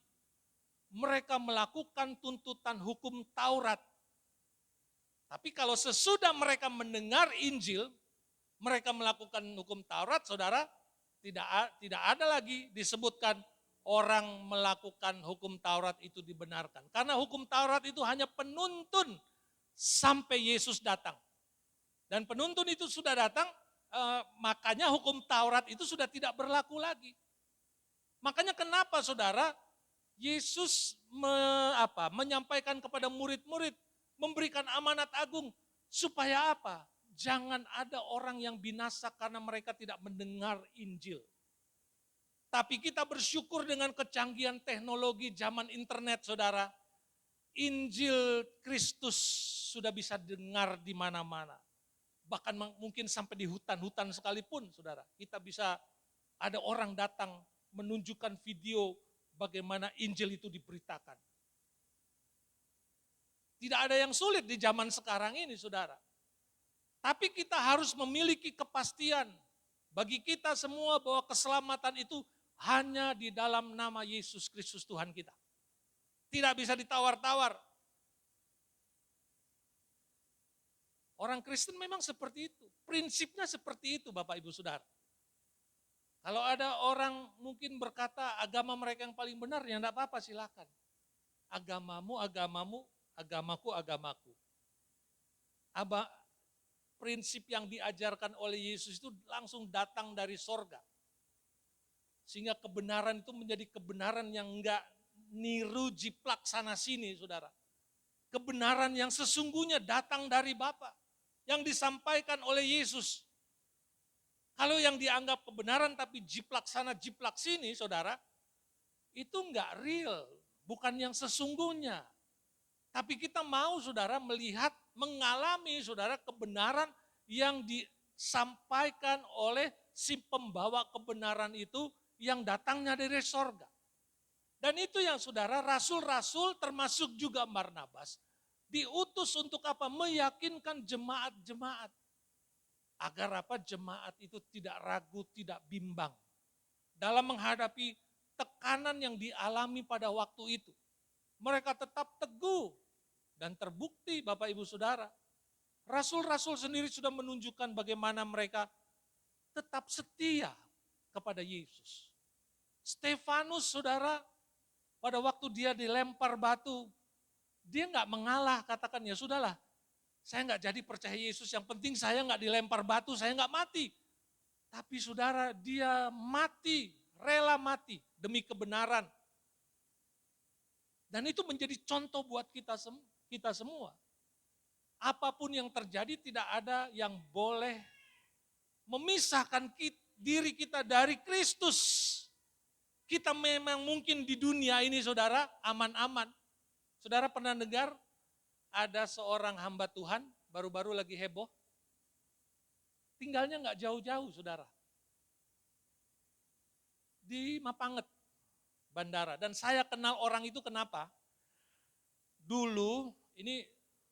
S4: mereka melakukan tuntutan hukum Taurat. Tapi kalau sesudah mereka mendengar Injil, mereka melakukan hukum Taurat, saudara, tidak ada lagi disebutkan orang melakukan hukum Taurat itu dibenarkan. Karena hukum Taurat itu hanya penuntun sampai Yesus datang. Dan penuntun itu sudah datang, makanya hukum Taurat itu sudah tidak berlaku lagi. Makanya kenapa saudara, Yesus menyampaikan kepada murid-murid, memberikan amanat agung, supaya apa? Jangan ada orang yang binasa karena mereka tidak mendengar Injil. Tapi kita bersyukur dengan kecanggihan teknologi zaman internet, saudara. Injil Kristus sudah bisa dengar di mana-mana. Bahkan mungkin sampai di hutan-hutan sekalipun, saudara. Kita bisa, ada orang datang menunjukkan video bagaimana Injil itu diberitakan. Tidak ada yang sulit di zaman sekarang ini, saudara. Tapi kita harus memiliki kepastian bagi kita semua bahwa keselamatan itu hanya di dalam nama Yesus Kristus Tuhan kita. Tidak bisa ditawar-tawar. Orang Kristen memang seperti itu. Prinsipnya seperti itu Bapak Ibu Saudara. Kalau ada orang mungkin berkata agama mereka yang paling benar, ya enggak apa-apa silakan. Agamamu, agamamu, agamaku, agamaku. Prinsip yang diajarkan oleh Yesus itu langsung datang dari sorga. Sehingga kebenaran itu menjadi kebenaran yang enggak niru jiplak sana sini, saudara. Kebenaran yang sesungguhnya datang dari Bapa, yang disampaikan oleh Yesus. Kalau yang dianggap kebenaran tapi jiplak sana jiplak sini, saudara, itu enggak real, bukan yang sesungguhnya. Tapi kita mau saudara melihat, mengalami saudara kebenaran yang disampaikan oleh si pembawa kebenaran itu yang datangnya dari sorga. Dan itu yang saudara, rasul-rasul termasuk juga Barnabas, diutus untuk apa? Meyakinkan jemaat-jemaat. Agar apa? Jemaat itu tidak ragu, tidak bimbang. Dalam menghadapi tekanan yang dialami pada waktu itu. Mereka tetap teguh dan terbukti Bapak Ibu Saudara. Rasul-rasul sendiri sudah menunjukkan bagaimana mereka tetap setia kepada Yesus. Stefanus saudara, pada waktu dia dilempar batu, Dia nggak mengalah, katakan ya sudahlah, saya nggak jadi percaya Yesus, yang penting saya nggak dilempar batu, saya nggak mati. Tapi saudara, dia mati, rela mati demi kebenaran. Dan itu menjadi contoh buat kita semua. Apapun yang terjadi, tidak ada yang boleh memisahkan diri kita dari Kristus. Kita memang mungkin di dunia ini saudara aman-aman. Saudara pernah dengar ada seorang hamba Tuhan baru-baru lagi heboh? Tinggalnya nggak jauh-jauh saudara. Di Mapanget, bandara. Dan saya kenal orang itu kenapa? Dulu, ini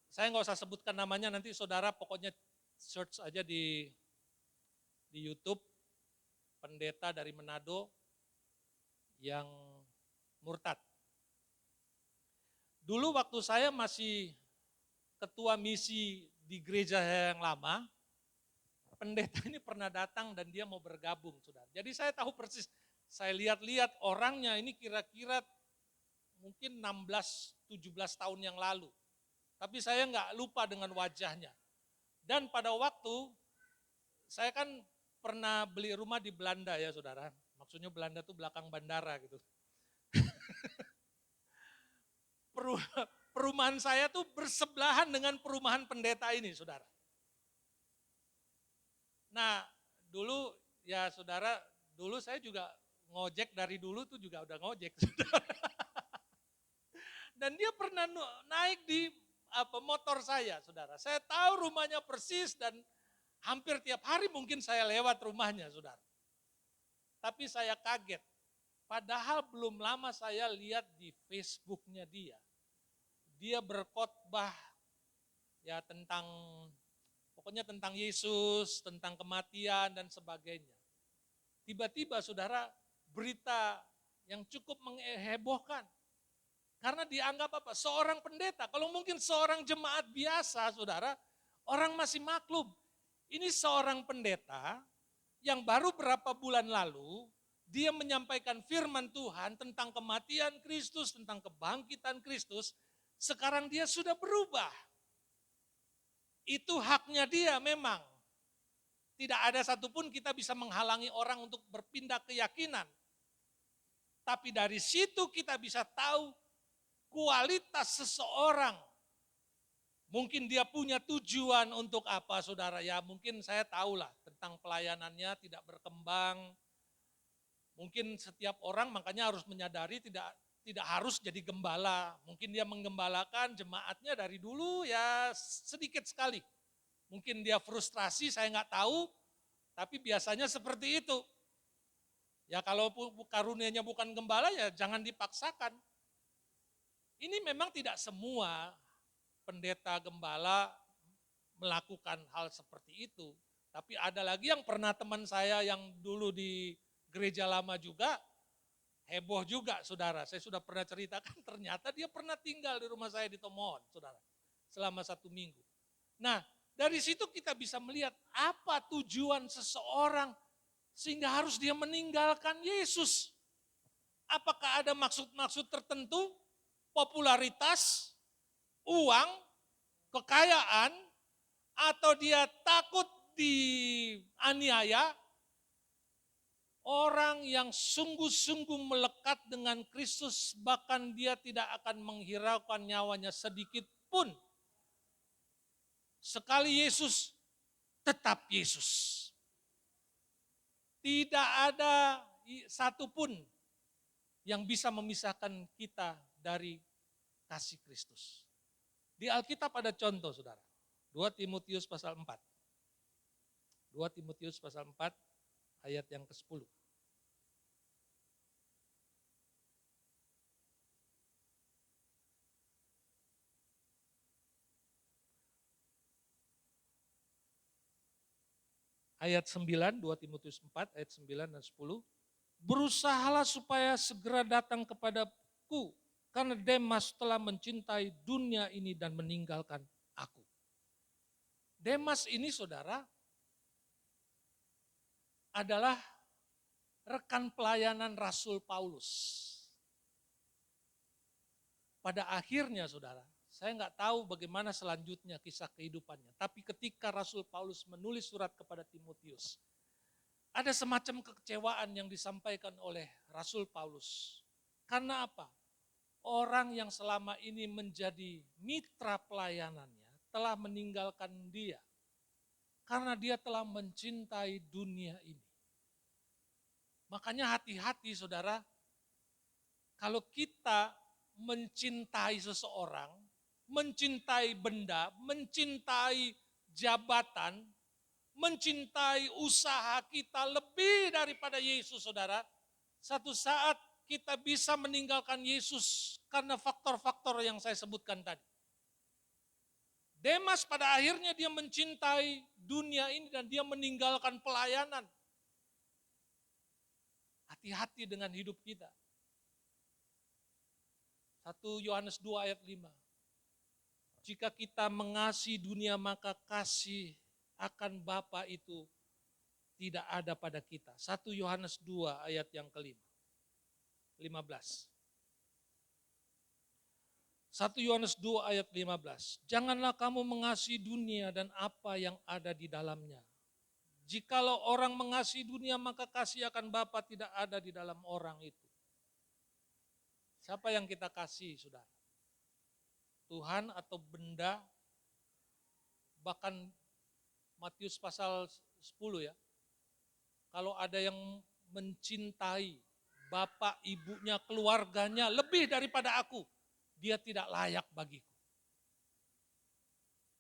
S4: saya nggak usah sebutkan namanya, nanti saudara pokoknya search aja di YouTube, pendeta dari Manado yang murtad. Dulu waktu saya masih ketua misi di gereja yang lama, pendeta ini pernah datang dan dia mau bergabung, saudara. Jadi saya tahu persis, saya lihat-lihat orangnya ini kira-kira mungkin 16-17 tahun yang lalu. Tapi saya nggak lupa dengan wajahnya. Dan pada waktu, saya kan pernah beli rumah di Belanda ya saudara. Maksudnya Belanda tuh belakang bandara gitu. Perumahan saya tuh bersebelahan dengan perumahan pendeta ini saudara. Nah dulu ya saudara, dulu saya juga ngojek dari dulu tuh juga udah ngojek saudara. Dan dia pernah naik di motor saya saudara. Saya tahu rumahnya persis dan hampir tiap hari mungkin saya lewat rumahnya saudara. Tapi saya kaget, padahal belum lama saya lihat di Facebooknya dia. Dia berkhotbah ya tentang, pokoknya tentang Yesus, tentang kematian dan sebagainya. Tiba-tiba saudara, berita yang cukup menghebohkan. Karena dianggap apa? Seorang pendeta, kalau mungkin seorang jemaat biasa saudara, orang masih maklum. Ini seorang pendeta yang baru berapa bulan lalu, dia menyampaikan firman Tuhan tentang kematian Kristus, tentang kebangkitan Kristus, sekarang dia sudah berubah. Itu haknya dia memang. Tidak ada satupun kita bisa menghalangi orang untuk berpindah keyakinan. Tapi dari situ kita bisa tahu kualitas seseorang. Mungkin dia punya tujuan untuk apa saudara, ya mungkin saya tahulah tentang pelayanannya tidak berkembang. Mungkin setiap orang makanya harus menyadari tidak harus jadi gembala. Mungkin dia menggembalakan jemaatnya dari dulu ya sedikit sekali. Mungkin dia frustrasi, saya nggak tahu, tapi biasanya seperti itu. Ya kalau karunianya bukan gembala ya jangan dipaksakan. Ini memang tidak semua pendeta gembala melakukan hal seperti itu. Tapi ada lagi yang pernah teman saya yang dulu di gereja lama juga, heboh juga saudara. Saya sudah pernah ceritakan, ternyata dia pernah tinggal di rumah saya di Tomohon saudara. Selama 1 minggu. Nah dari situ kita bisa melihat apa tujuan seseorang sehingga harus dia meninggalkan Yesus. Apakah ada maksud-maksud tertentu? Popularitas, uang, kekayaan, atau dia takut dianiaya? Orang yang sungguh-sungguh melekat dengan Kristus, bahkan dia tidak akan menghiraukan nyawanya sedikit pun. Sekali Yesus, tetap Yesus. Tidak ada satupun yang bisa memisahkan kita dari kasih Kristus. Di Alkitab ada contoh saudara. 2 Timotius pasal 4. 2 Timotius pasal 4 ayat yang ke-10. Ayat 9, 2 Timotius 4 ayat 9 dan 10. Berusahalah supaya segera datang kepadaku, karena Demas telah mencintai dunia ini dan meninggalkan aku. Demas ini saudara adalah rekan pelayanan Rasul Paulus. Pada akhirnya saudara, Saya nggak tahu bagaimana selanjutnya kisah kehidupannya. Tapi ketika Rasul Paulus menulis surat kepada Timotius, ada semacam kekecewaan yang disampaikan oleh Rasul Paulus. Karena apa? Orang yang selama ini menjadi mitra pelayanannya telah meninggalkan dia. Karena dia telah mencintai dunia ini. Makanya hati-hati saudara, kalau kita mencintai seseorang, mencintai benda, mencintai jabatan, mencintai usaha kita lebih daripada Yesus saudara, satu saat kita bisa meninggalkan Yesus karena faktor-faktor yang saya sebutkan tadi. Demas pada akhirnya dia mencintai dunia ini dan dia meninggalkan pelayanan. Hati-hati dengan hidup kita. 1 Yohanes 2 ayat 5. Jika kita mengasihi dunia maka kasih akan Bapa itu tidak ada pada kita. 1 Yohanes 2 ayat yang kelima. 15. 1 Yohanes 2 ayat 15. Janganlah kamu mengasihi dunia dan apa yang ada di dalamnya. Jikalau orang mengasihi dunia maka kasih akan Bapa tidak ada di dalam orang itu. Siapa yang kita kasih, saudara? Tuhan atau benda? Bahkan Matius pasal 10 ya. Kalau ada yang mencintai bapak, ibunya, keluarganya lebih daripada aku, dia tidak layak bagiku.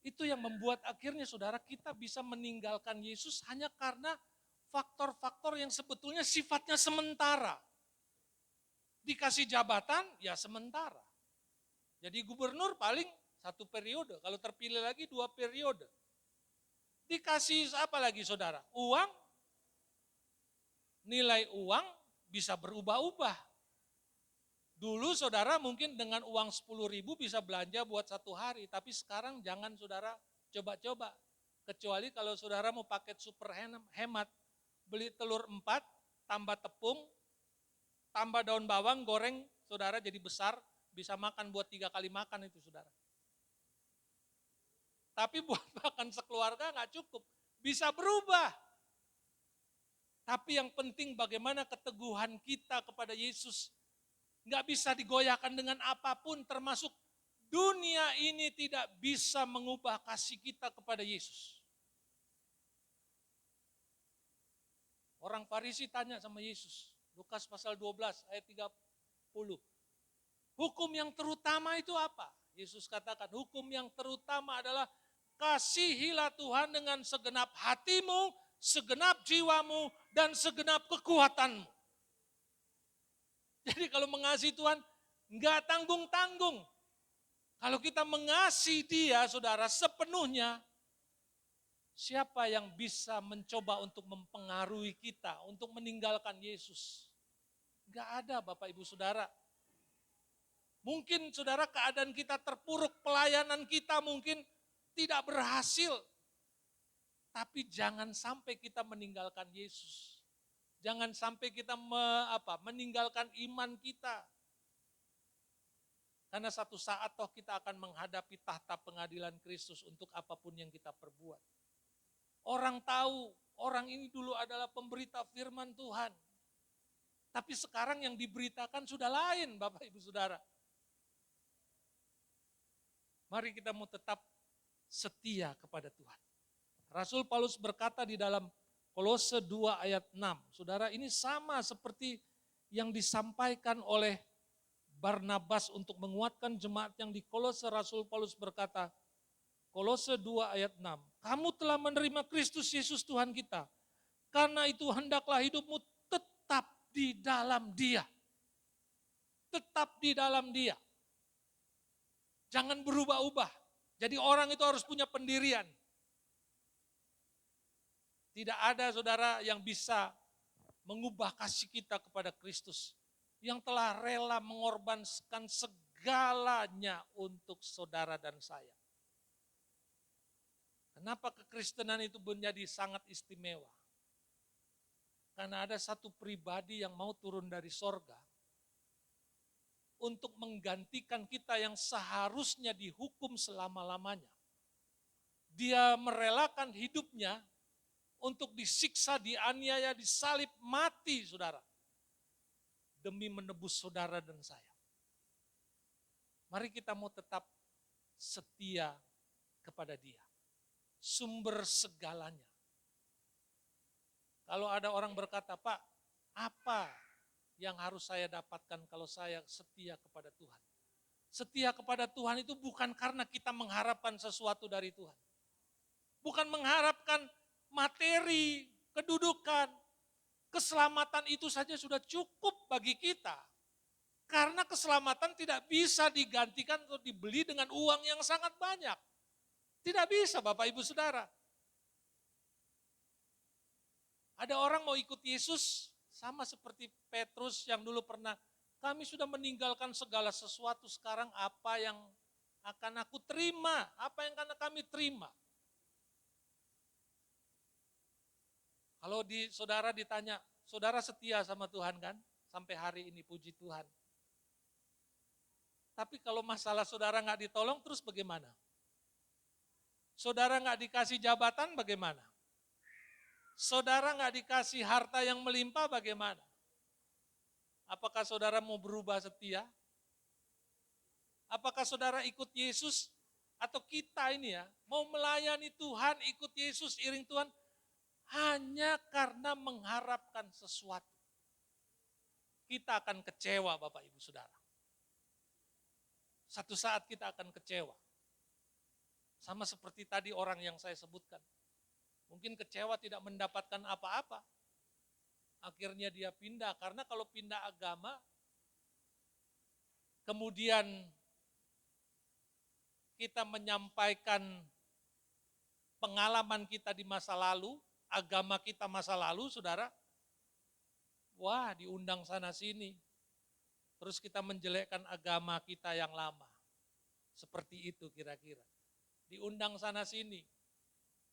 S4: Itu yang membuat akhirnya saudara kita bisa meninggalkan Yesus hanya karena faktor-faktor yang sebetulnya sifatnya sementara. Dikasih jabatan, ya sementara. Jadi gubernur paling 1 periode, kalau terpilih lagi 2 periode. Dikasih apa lagi saudara? Uang, nilai uang bisa berubah-ubah. Dulu saudara mungkin dengan uang 10.000 bisa belanja buat 1 hari, tapi sekarang jangan saudara coba-coba. Kecuali kalau saudara mau paket super hemat, beli telur 4, tambah tepung, tambah daun bawang, goreng, saudara jadi besar, bisa makan buat 3 kali makan itu saudara. Tapi buat makan sekeluarga nggak cukup, bisa berubah. Tapi yang penting bagaimana keteguhan kita kepada Yesus. Nggak bisa digoyahkan dengan apapun, termasuk dunia ini tidak bisa mengubah kasih kita kepada Yesus. Orang Farisi tanya sama Yesus, Lukas pasal 12 ayat 30. Hukum yang terutama itu apa? Yesus katakan, hukum yang terutama adalah kasihilah Tuhan dengan segenap hatimu, segenap jiwamu, dan segenap kekuatanmu. Jadi kalau mengasihi Tuhan, enggak tanggung-tanggung. Kalau kita mengasihi Dia, saudara, sepenuhnya, siapa yang bisa mencoba untuk mempengaruhi kita, untuk meninggalkan Yesus? Enggak ada Bapak Ibu Saudara. Mungkin saudara keadaan kita terpuruk, pelayanan kita mungkin tidak berhasil. Tapi jangan sampai kita meninggalkan Yesus. Jangan sampai kita meninggalkan iman kita. Karena satu saat toh kita akan menghadapi tahta pengadilan Kristus untuk apapun yang kita perbuat. Orang tahu, orang ini dulu adalah pemberita firman Tuhan. Tapi sekarang yang diberitakan sudah lain Bapak Ibu Saudara. Mari kita mau tetap setia kepada Tuhan. Rasul Paulus berkata di dalam Kolose 2 ayat 6. Saudara, ini sama seperti yang disampaikan oleh Barnabas untuk menguatkan jemaat yang di Kolose. Rasul Paulus berkata, Kolose 2 ayat 6. Kamu telah menerima Kristus Yesus Tuhan kita. Karena itu hendaklah hidupmu tetap di dalam Dia. Tetap di dalam Dia. Jangan berubah-ubah. Jadi orang itu harus punya pendirian. Tidak ada saudara yang bisa mengubah kasih kita kepada Kristus. Yang telah rela mengorbankan segalanya untuk saudara dan saya. Kenapa kekristenan itu menjadi sangat istimewa? Karena ada satu pribadi yang mau turun dari sorga. untuk menggantikan kita yang seharusnya dihukum selama-lamanya. Dia merelakan hidupnya untuk disiksa, dianiaya, disalib, mati saudara. Demi menebus saudara dan saya. Mari kita mau tetap setia kepada Dia. Sumber segalanya. Kalau ada orang berkata, Pak, apa yang harus saya dapatkan kalau saya setia kepada Tuhan? Setia kepada Tuhan itu bukan karena kita mengharapkan sesuatu dari Tuhan. Bukan mengharapkan materi, kedudukan, keselamatan itu saja sudah cukup bagi kita. Karena keselamatan tidak bisa digantikan atau dibeli dengan uang yang sangat banyak. Tidak bisa Bapak Ibu Saudara. Ada orang mau ikut Yesus sama seperti Petrus yang dulu pernah, kami sudah meninggalkan segala sesuatu, sekarang apa yang akan aku terima, apa yang akan kami terima. Kalau saudara ditanya, saudara setia sama Tuhan kan? Sampai hari ini puji Tuhan. Tapi kalau masalah saudara nggak ditolong terus bagaimana? Saudara nggak dikasih jabatan bagaimana? Saudara nggak dikasih harta yang melimpah bagaimana? Apakah saudara mau berubah setia? Apakah saudara ikut Yesus? Atau kita ini ya, mau melayani Tuhan, ikut Yesus, iring Tuhan, hanya karena mengharapkan sesuatu. Kita akan kecewa Bapak Ibu Saudara. Satu saat kita akan kecewa. Sama seperti tadi orang yang saya sebutkan. Mungkin kecewa tidak mendapatkan apa-apa. Akhirnya dia pindah, karena kalau pindah agama, kemudian kita menyampaikan pengalaman kita di masa lalu, agama kita masa lalu, saudara, wah diundang sana sini. Terus kita menjelekkan agama kita yang lama. Seperti itu kira-kira. Diundang sana sini.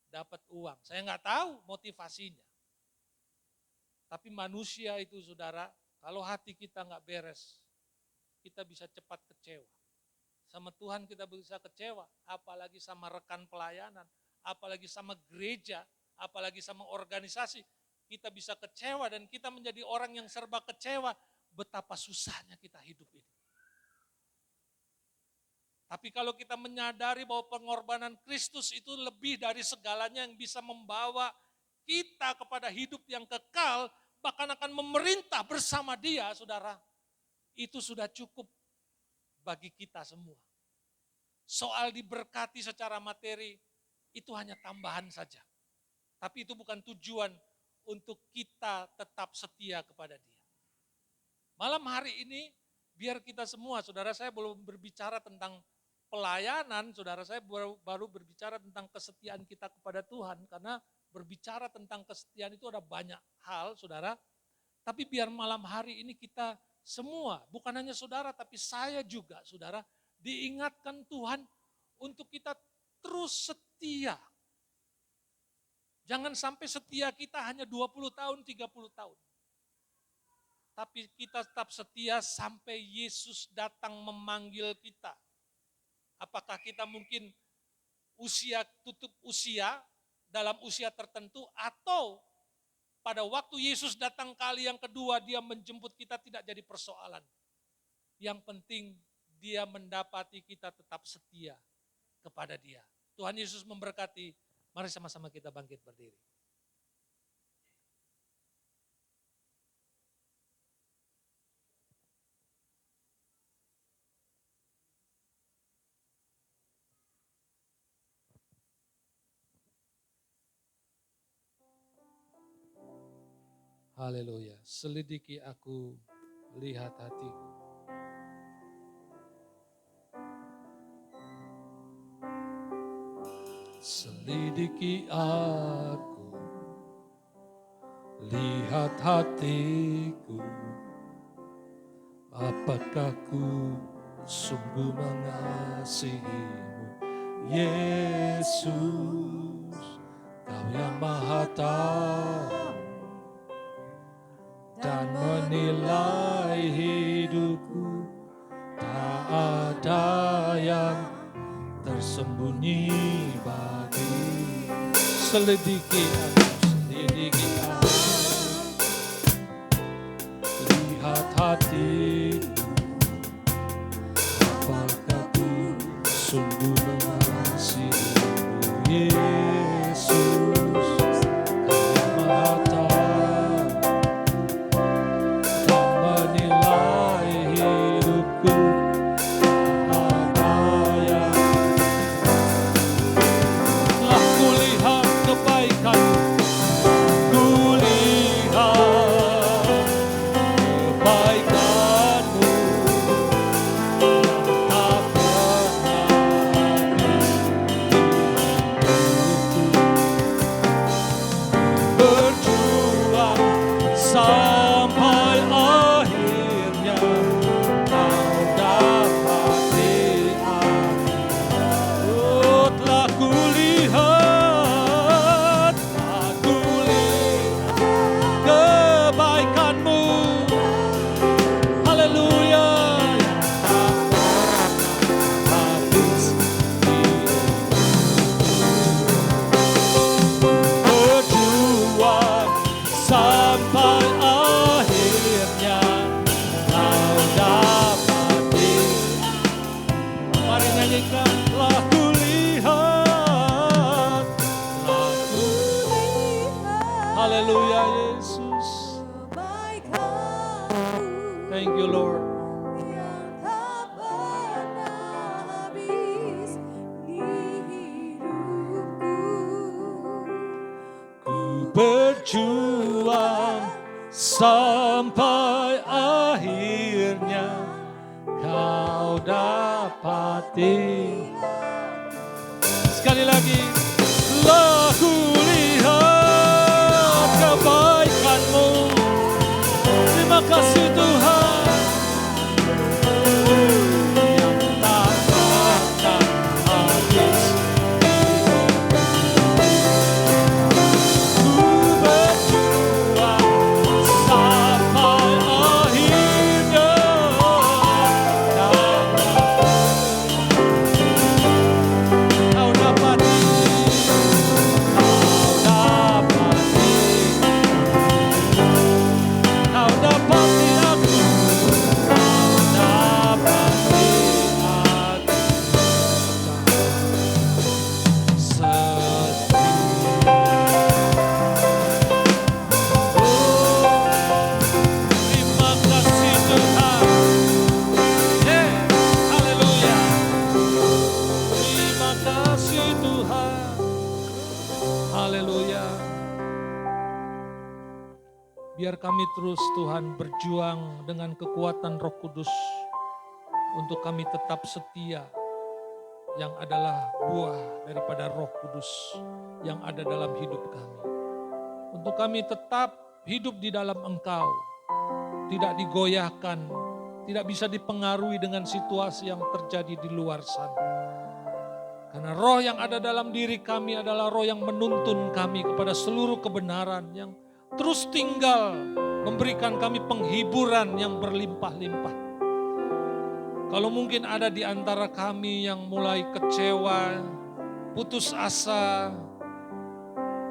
S4: Dapat uang. Saya nggak tahu motivasinya. Tapi manusia itu saudara, kalau hati kita nggak beres, kita bisa cepat kecewa. Sama Tuhan kita bisa kecewa, apalagi sama rekan pelayanan, apalagi sama gereja, apalagi sama organisasi. Kita bisa kecewa dan kita menjadi orang yang serba kecewa. Betapa susahnya kita hidup ini. Tapi kalau kita menyadari bahwa pengorbanan Kristus itu lebih dari segalanya yang bisa membawa kita kepada hidup yang kekal, bahkan akan memerintah bersama Dia, saudara. Itu sudah cukup bagi kita semua. Soal diberkati secara materi, itu hanya tambahan saja. Tapi itu bukan tujuan untuk kita tetap setia kepada Dia. Malam hari ini, biar kita semua, saudara, saya belum berbicara tentang pelayanan, saudara, saya baru berbicara tentang kesetiaan kita kepada Tuhan, karena berbicara tentang kesetiaan itu ada banyak hal, saudara. Tapi biar malam hari ini kita semua, bukan hanya saudara, tapi saya juga, saudara, diingatkan Tuhan untuk kita terus setia. Jangan sampai setia kita hanya 20 tahun, 30 tahun. Tapi kita tetap setia sampai Yesus datang memanggil kita. Apakah kita mungkin tutup usia dalam usia tertentu, atau pada waktu Yesus datang kali yang kedua Dia menjemput kita, tidak jadi persoalan. Yang penting Dia mendapati kita tetap setia kepada Dia. Tuhan Yesus memberkati. Mari sama-sama kita bangkit berdiri.
S3: Haleluya. Selidiki aku, lihat hatiku. Selidiki aku, lihat hatiku. Apakah ku sungguh mengasihimu, Yesus, Kau yang Maha Tahu dan menilai hidupku ada yang tersembunyi bagi. Selidiki aku, selidiki aku. Lihat hatiku, apakah ku sungguh mengasihimu, Yesus. Kau Maha tahu dan menilai hidupku. Apa yang telah kulihat kebaikan-Mu, kulihat kebaikan-Mu yang tak pernah habis di hidupku. Berjuang sampai akhirnya Kau dapati aku. Oh, telah kulihat kebaikan-Mu. Haleluya, yang tak pernah habis di berjuang sampai akhirnya Kau dapati. Mari nyanyikan. Telah kulihat, haleluya Yesus. Thank you Lord. Ku berjuang sampai akhirnya Kau dapati. Sekali lagi. Telah kulihat kebaikan-Mu. Terima kasih Tuhan. Yang tak pernah habis. Ku berjuang sampai akhirnya Kau dapati. Kau dapati aku. Kau dapati aku. Setia. Oh, terima kasih Tuhan. Haleluya. Terima kasih Tuhan. Haleluya. Biar kami terus Tuhan berjuang dengan kekuatan Roh Kudus untuk kami tetap setia yang adalah buah daripada Roh Kudus yang ada dalam hidup kami. Untuk kami tetap hidup di dalam Engkau, tidak digoyahkan, tidak bisa dipengaruhi dengan situasi yang terjadi di luar sana. Karena roh yang ada dalam diri kami adalah roh yang menuntun kami kepada seluruh kebenaran, yang terus tinggal memberikan kami penghiburan yang berlimpah-limpah. Kalau mungkin ada di antara kami yang mulai kecewa, putus asa,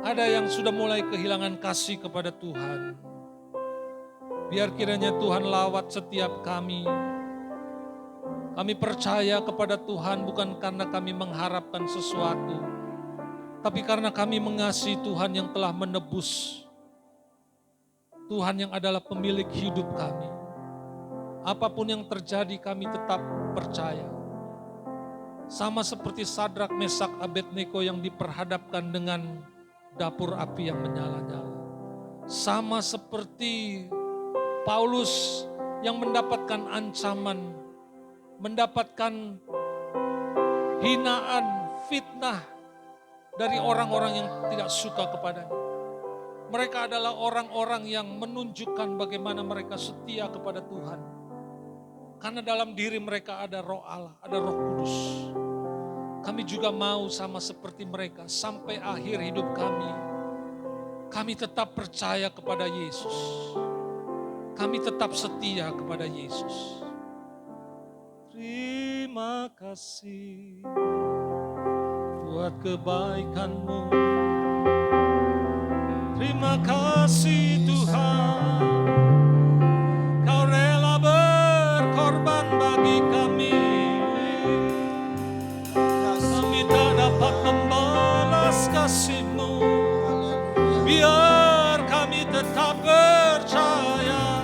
S3: ada yang sudah mulai kehilangan kasih kepada Tuhan. Biar kiranya Tuhan lawat setiap kami. Kami percaya kepada Tuhan bukan karena kami mengharapkan sesuatu, tapi karena kami mengasihi Tuhan yang telah menebus. Tuhan yang adalah pemilik hidup kami. Apapun yang terjadi kami tetap percaya. Sama seperti Sadrak, Mesak, Abednego yang diperhadapkan dengan dapur api yang menyala-nyala. Sama seperti Paulus yang mendapatkan ancaman, mendapatkan hinaan, fitnah dari orang-orang yang tidak suka kepadanya. Mereka adalah orang-orang yang menunjukkan bagaimana mereka setia kepada Tuhan. Karena dalam diri mereka ada roh Allah, ada Roh Kudus. Kami juga mau sama seperti mereka sampai akhir hidup kami. Kami tetap percaya kepada Yesus. Kami tetap setia kepada Yesus. Terima terima kasih buat kebaikan-Mu. Terima kasih Tuhan, Kau rela berkorban bagi kami. Kami tak dapat membalas kasih-Mu, biar kami tetap percaya.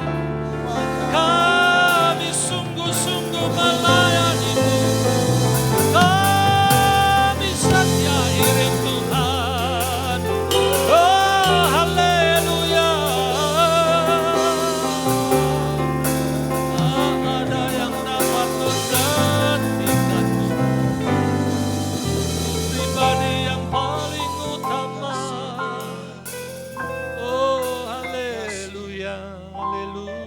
S3: Kami sungguh-sungguh melayani-Mu. Kami setia iring Tuhan. Oh haleluya. Tak ada yang dapat menggantikan-Mu. Pribadi yang paling utama. Oh haleluya, haleluya.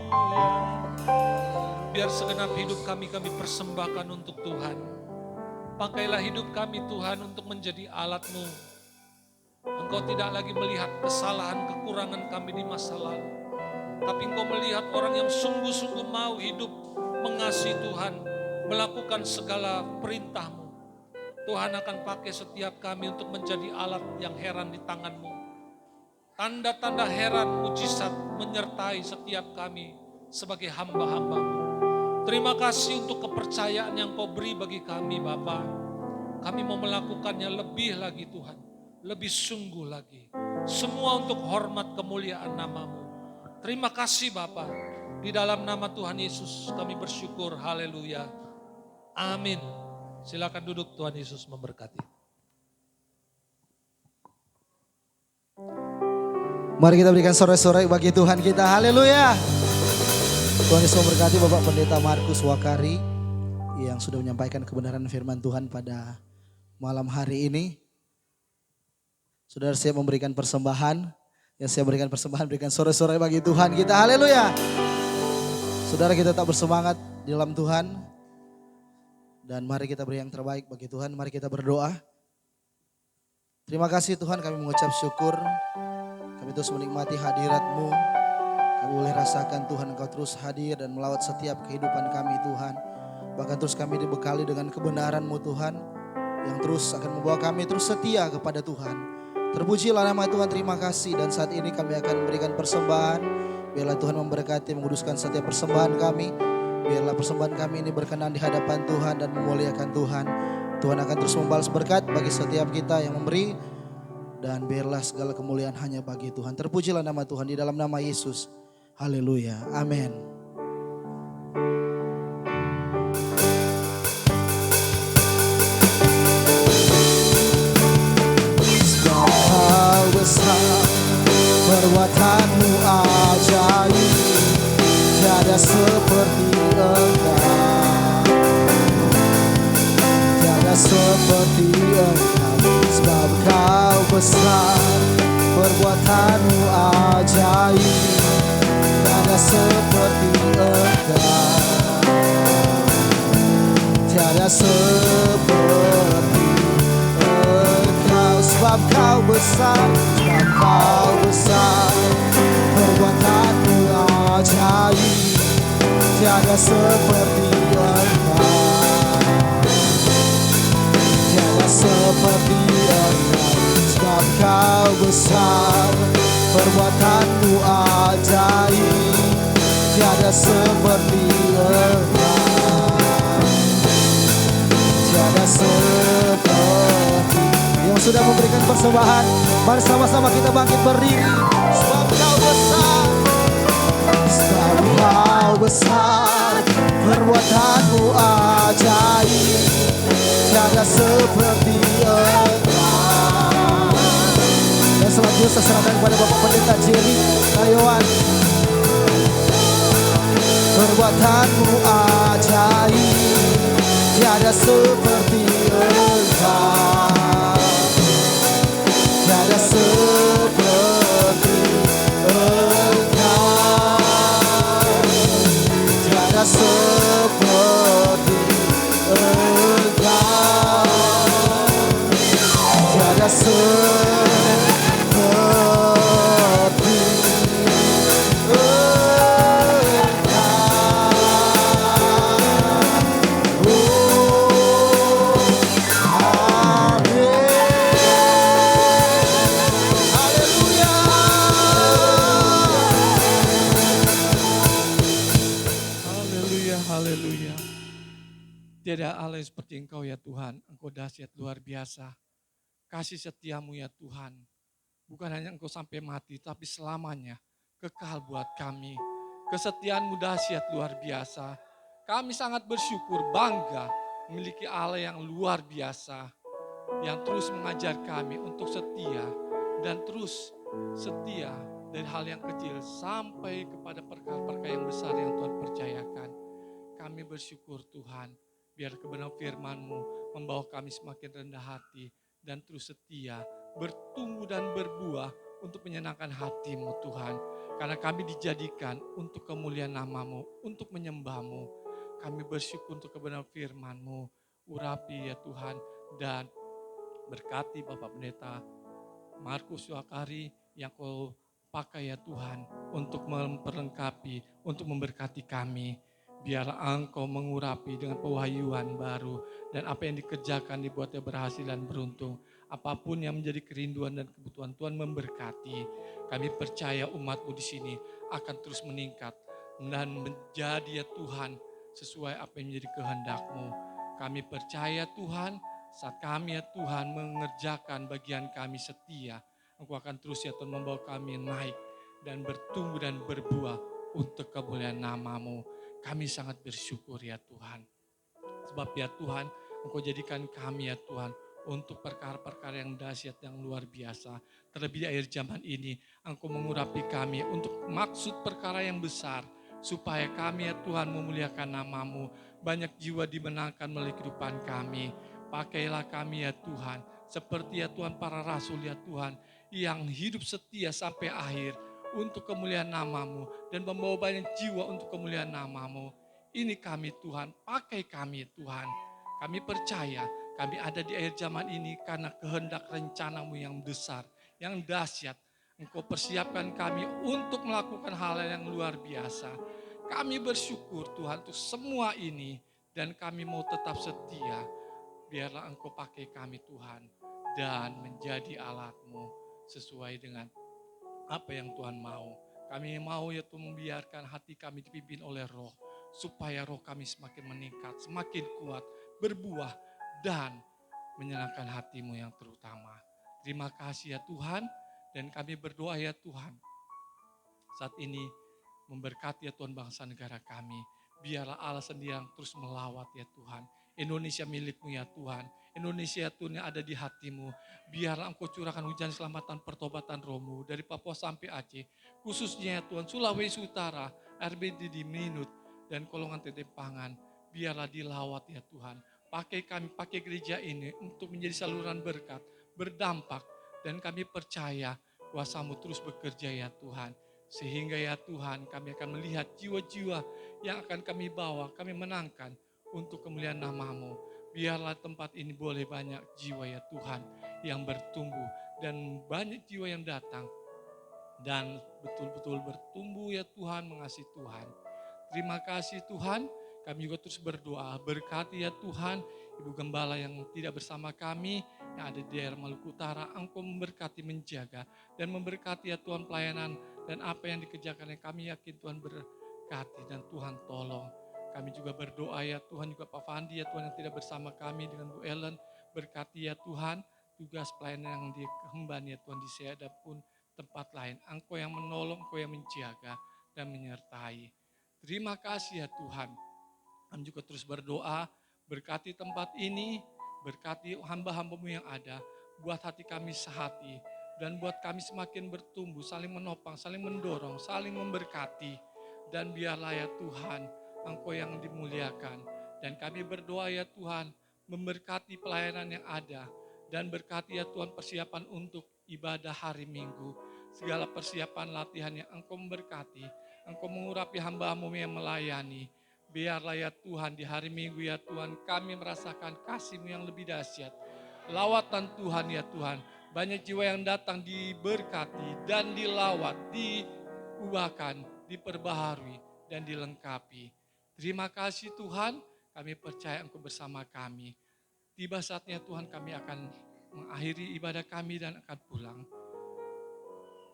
S3: Biar segenap hidup kami persembahkan untuk Tuhan. Pakailah hidup kami Tuhan untuk menjadi alat-Mu. Engkau tidak lagi melihat kesalahan kekurangan kami di masa lalu. Tapi Engkau melihat orang yang sungguh-sungguh mau hidup mengasihi Tuhan, melakukan segala perintah-Mu. Tuhan akan pakai setiap kami untuk menjadi alat yang heran di tangan-Mu. Tanda-tanda heran, mujizat menyertai setiap kami sebagai hamba-hamba-Mu. Terima kasih untuk kepercayaan yang Kau beri bagi kami Bapa. Kami mau melakukannya lebih lagi Tuhan, lebih sungguh lagi. Semua untuk hormat kemuliaan nama-Mu. Terima kasih Bapa. Di dalam nama Tuhan Yesus kami bersyukur, haleluya. Amin. Silakan duduk, Tuhan Yesus memberkati.
S2: Mari kita berikan sorak-sorai bagi Tuhan kita, haleluya. Tuhan Yesus memberkati Bapak Pendeta Markus Wakari yang sudah menyampaikan kebenaran firman Tuhan pada malam hari ini. Saudara siap memberikan persembahan, yang siap memberikan persembahan berikan sorak-sorai bagi Tuhan kita, haleluya. Saudara kita tetap bersemangat di dalam Tuhan dan mari kita beri yang terbaik bagi Tuhan, mari kita berdoa. Terima kasih Tuhan, kami mengucap syukur, kami terus menikmati hadirat-Mu. Kami boleh rasakan Tuhan Engkau terus hadir dan melawat setiap kehidupan kami Tuhan. Bahkan terus kami dibekali dengan kebenaran-Mu Tuhan, yang terus akan membawa kami terus setia kepada Tuhan. Terpujilah nama Tuhan, terima kasih. Dan saat ini kami akan memberikan persembahan. Biarlah Tuhan memberkati, menguduskan setiap persembahan kami. Biarlah persembahan kami ini berkenan di hadapan Tuhan dan memuliakan Tuhan. Tuhan akan terus membalas berkat bagi setiap kita yang memberi. Dan biarlah segala kemuliaan hanya bagi Tuhan. Terpujilah nama Tuhan di dalam nama Yesus. Haleluya. Amin. Sebab Kau besar, perbuatan-Mu ajaib, tiada seperti Engkau, tiada seperti Engkau. Sebab Kau besar, perbuatan-Mu ajaib, tiada seperti Engkau, tiada seperti Engkau. Sebab Kau besar, sebab Kau besar, perbuatan-Mu ajaib, tiada seperti Engkau, tiada seperti Engkau. Sebab Kau besar, perbuatan-Mu ajaib, tiada seperti Engkau, tiada seperti. Yang sudah memberikan persembahan, mari sama-sama kita bangkit berdiri. Sebab Kau besar, sebab Kau besar, perbuatan-Mu ajaib, tiada seperti Engkau. Dan selanjutnya saya serahkan kepada Bapak Pendeta Jerry Tayoan. Perbuatan-Mu ajaib, tiada seperti Engkau, tiada seperti Engkau, tiada seperti Engkau, tiada seperti Engkau.
S5: Tiada Allah yang seperti Engkau ya Tuhan, Engkau dahsyat luar biasa. Kasih setiamu ya Tuhan, bukan hanya Engkau sampai mati, tapi selamanya kekal buat kami. Kesetiaanmu dahsyat luar biasa. Kami sangat bersyukur, bangga memiliki Allah yang luar biasa, yang terus mengajar kami untuk setia dan terus setia dari hal yang kecil sampai kepada perkara-perkara yang besar yang Tuhan percayakan. Kami bersyukur Tuhan, biar kebenaran firman-Mu membawa kami semakin rendah hati dan terus setia, bertumbuh dan berbuah untuk menyenangkan hati-Mu Tuhan. Karena kami dijadikan untuk kemuliaan nama-Mu, untuk menyembah-Mu. Kami bersyukur untuk kebenaran firman-Mu. Urapi ya Tuhan, dan berkati Bapak Pendeta Markus Wakari yang Kau pakai ya Tuhan untuk memperlengkapi, untuk memberkati kami. Biarlah Engkau mengurapi dengan pewahyuan baru dan apa yang dikerjakan dibuatnya berhasil dan beruntung. Apapun yang menjadi kerinduan dan kebutuhan Tuhan memberkati. Kami percaya umat-Mu di sini akan terus meningkat dan menjadi ya Tuhan sesuai apa yang menjadi kehendak-Mu. Kami percaya Tuhan, saat kami ya Tuhan mengerjakan bagian kami setia, Engkau akan terus ya Tuhan membawa kami naik dan bertumbuh dan berbuah untuk kemuliaan nama-Mu. Kami sangat bersyukur ya Tuhan. Sebab ya Tuhan, Engkau jadikan kami ya Tuhan untuk perkara-perkara yang dahsyat, yang luar biasa. Terlebih di akhir zaman ini, Engkau mengurapi kami untuk maksud perkara yang besar. Supaya kami ya Tuhan memuliakan nama-Mu. Banyak jiwa dimenangkan melalui kehidupan kami. Pakailah kami ya Tuhan, seperti ya Tuhan para rasul ya Tuhan, yang hidup setia sampai akhir untuk kemuliaan nama-Mu dan membawa banyak jiwa untuk kemuliaan nama-Mu. Ini kami Tuhan, pakai kami Tuhan. Kami percaya kami ada di akhir zaman ini karena kehendak rencana-Mu yang besar, yang dahsyat. Engkau persiapkan kami untuk melakukan hal yang luar biasa. Kami bersyukur Tuhan untuk semua ini dan kami mau tetap setia. Biarlah Engkau pakai kami Tuhan dan menjadi alat-Mu sesuai dengan apa yang Tuhan mau. Kami mau ya Tuhan membiarkan hati kami dipimpin oleh Roh, supaya roh kami semakin meningkat, semakin kuat, berbuah dan menyenangkan hati-Mu yang terutama. Terima kasih ya Tuhan, dan kami berdoa ya Tuhan, saat ini memberkati ya Tuhan bangsa negara kami. Biarlah Allah sendiri yang terus melawat ya Tuhan. Indonesia milik-Mu ya Tuhan. Indonesia Tuhan yang ada di hati-Mu. Biarlah Engkau curahkan hujan keselamatan pertobatan Roh-Mu dari Papua sampai Aceh. Khususnya ya Tuhan Sulawesi Utara, RBD di Minut dan Kolongan Tetempangan. Biarlah dilawat ya Tuhan. Pakai kami, pakai gereja ini untuk menjadi saluran berkat, berdampak. Dan kami percaya kuasa-Mu terus bekerja ya Tuhan. Sehingga ya Tuhan kami akan melihat jiwa-jiwa yang akan kami bawa, kami menangkan untuk kemuliaan nama-Mu. Biarlah tempat ini boleh banyak jiwa ya Tuhan yang bertumbuh dan banyak jiwa yang datang dan betul-betul bertumbuh ya Tuhan, mengasihi Tuhan. Terima kasih Tuhan, kami juga terus berdoa, berkati ya Tuhan Ibu Gembala yang tidak bersama kami, yang ada di daerah Maluku Utara. Engkau memberkati, menjaga, dan memberkati ya Tuhan pelayanan dan apa yang dikerjakan yang kami yakin Tuhan berkati dan Tuhan tolong. Kami juga berdoa ya Tuhan juga Pak Fandi ya Tuhan yang tidak bersama kami dengan Bu Ellen. Berkati ya Tuhan tugas pelayanan yang dihemban ya Tuhan di Seada pun tempat lain. Engkau yang menolong, Engkau yang menjaga dan menyertai. Terima kasih ya Tuhan. Kami juga terus berdoa, berkati tempat ini, berkati hamba-hamba-Mu yang ada, buat hati kami sehati, dan buat kami semakin bertumbuh, saling menopang, saling mendorong, saling memberkati. Dan biarlah ya Tuhan, Engkau yang dimuliakan. Dan kami berdoa ya Tuhan, memberkati pelayanan yang ada, dan berkati ya Tuhan persiapan untuk ibadah hari Minggu. Segala persiapan latihan yang Engkau memberkati, Engkau mengurapi hamba-Mu yang melayani. Biarlah ya Tuhan di hari Minggu ya Tuhan kami merasakan kasih-Mu yang lebih dahsyat. Lawatan Tuhan ya Tuhan. Banyak jiwa yang datang diberkati dan dilawat, diubahkan, diperbaharui dan dilengkapi. Terima kasih Tuhan, kami percaya Engkau bersama kami. Tiba saatnya Tuhan kami akan mengakhiri ibadah kami dan akan pulang.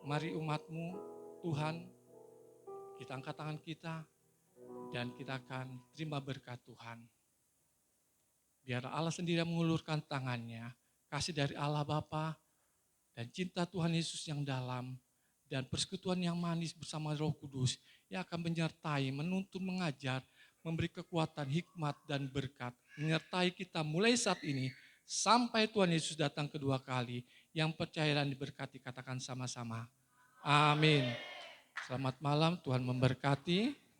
S5: Mari umat-Mu Tuhan, kita angkat tangan kita dan kita akan terima berkat Tuhan. Biar Allah sendiri yang mengulurkan tangannya, kasih dari Allah Bapa dan cinta Tuhan Yesus yang dalam, dan persekutuan yang manis bersama Roh Kudus yang akan menyertai, menuntun, mengajar, memberi kekuatan, hikmat, dan berkat. Menyertai kita mulai saat ini sampai Tuhan Yesus datang kedua kali. Yang percaya dan diberkati katakan sama-sama. Amin. Selamat malam, Tuhan memberkati.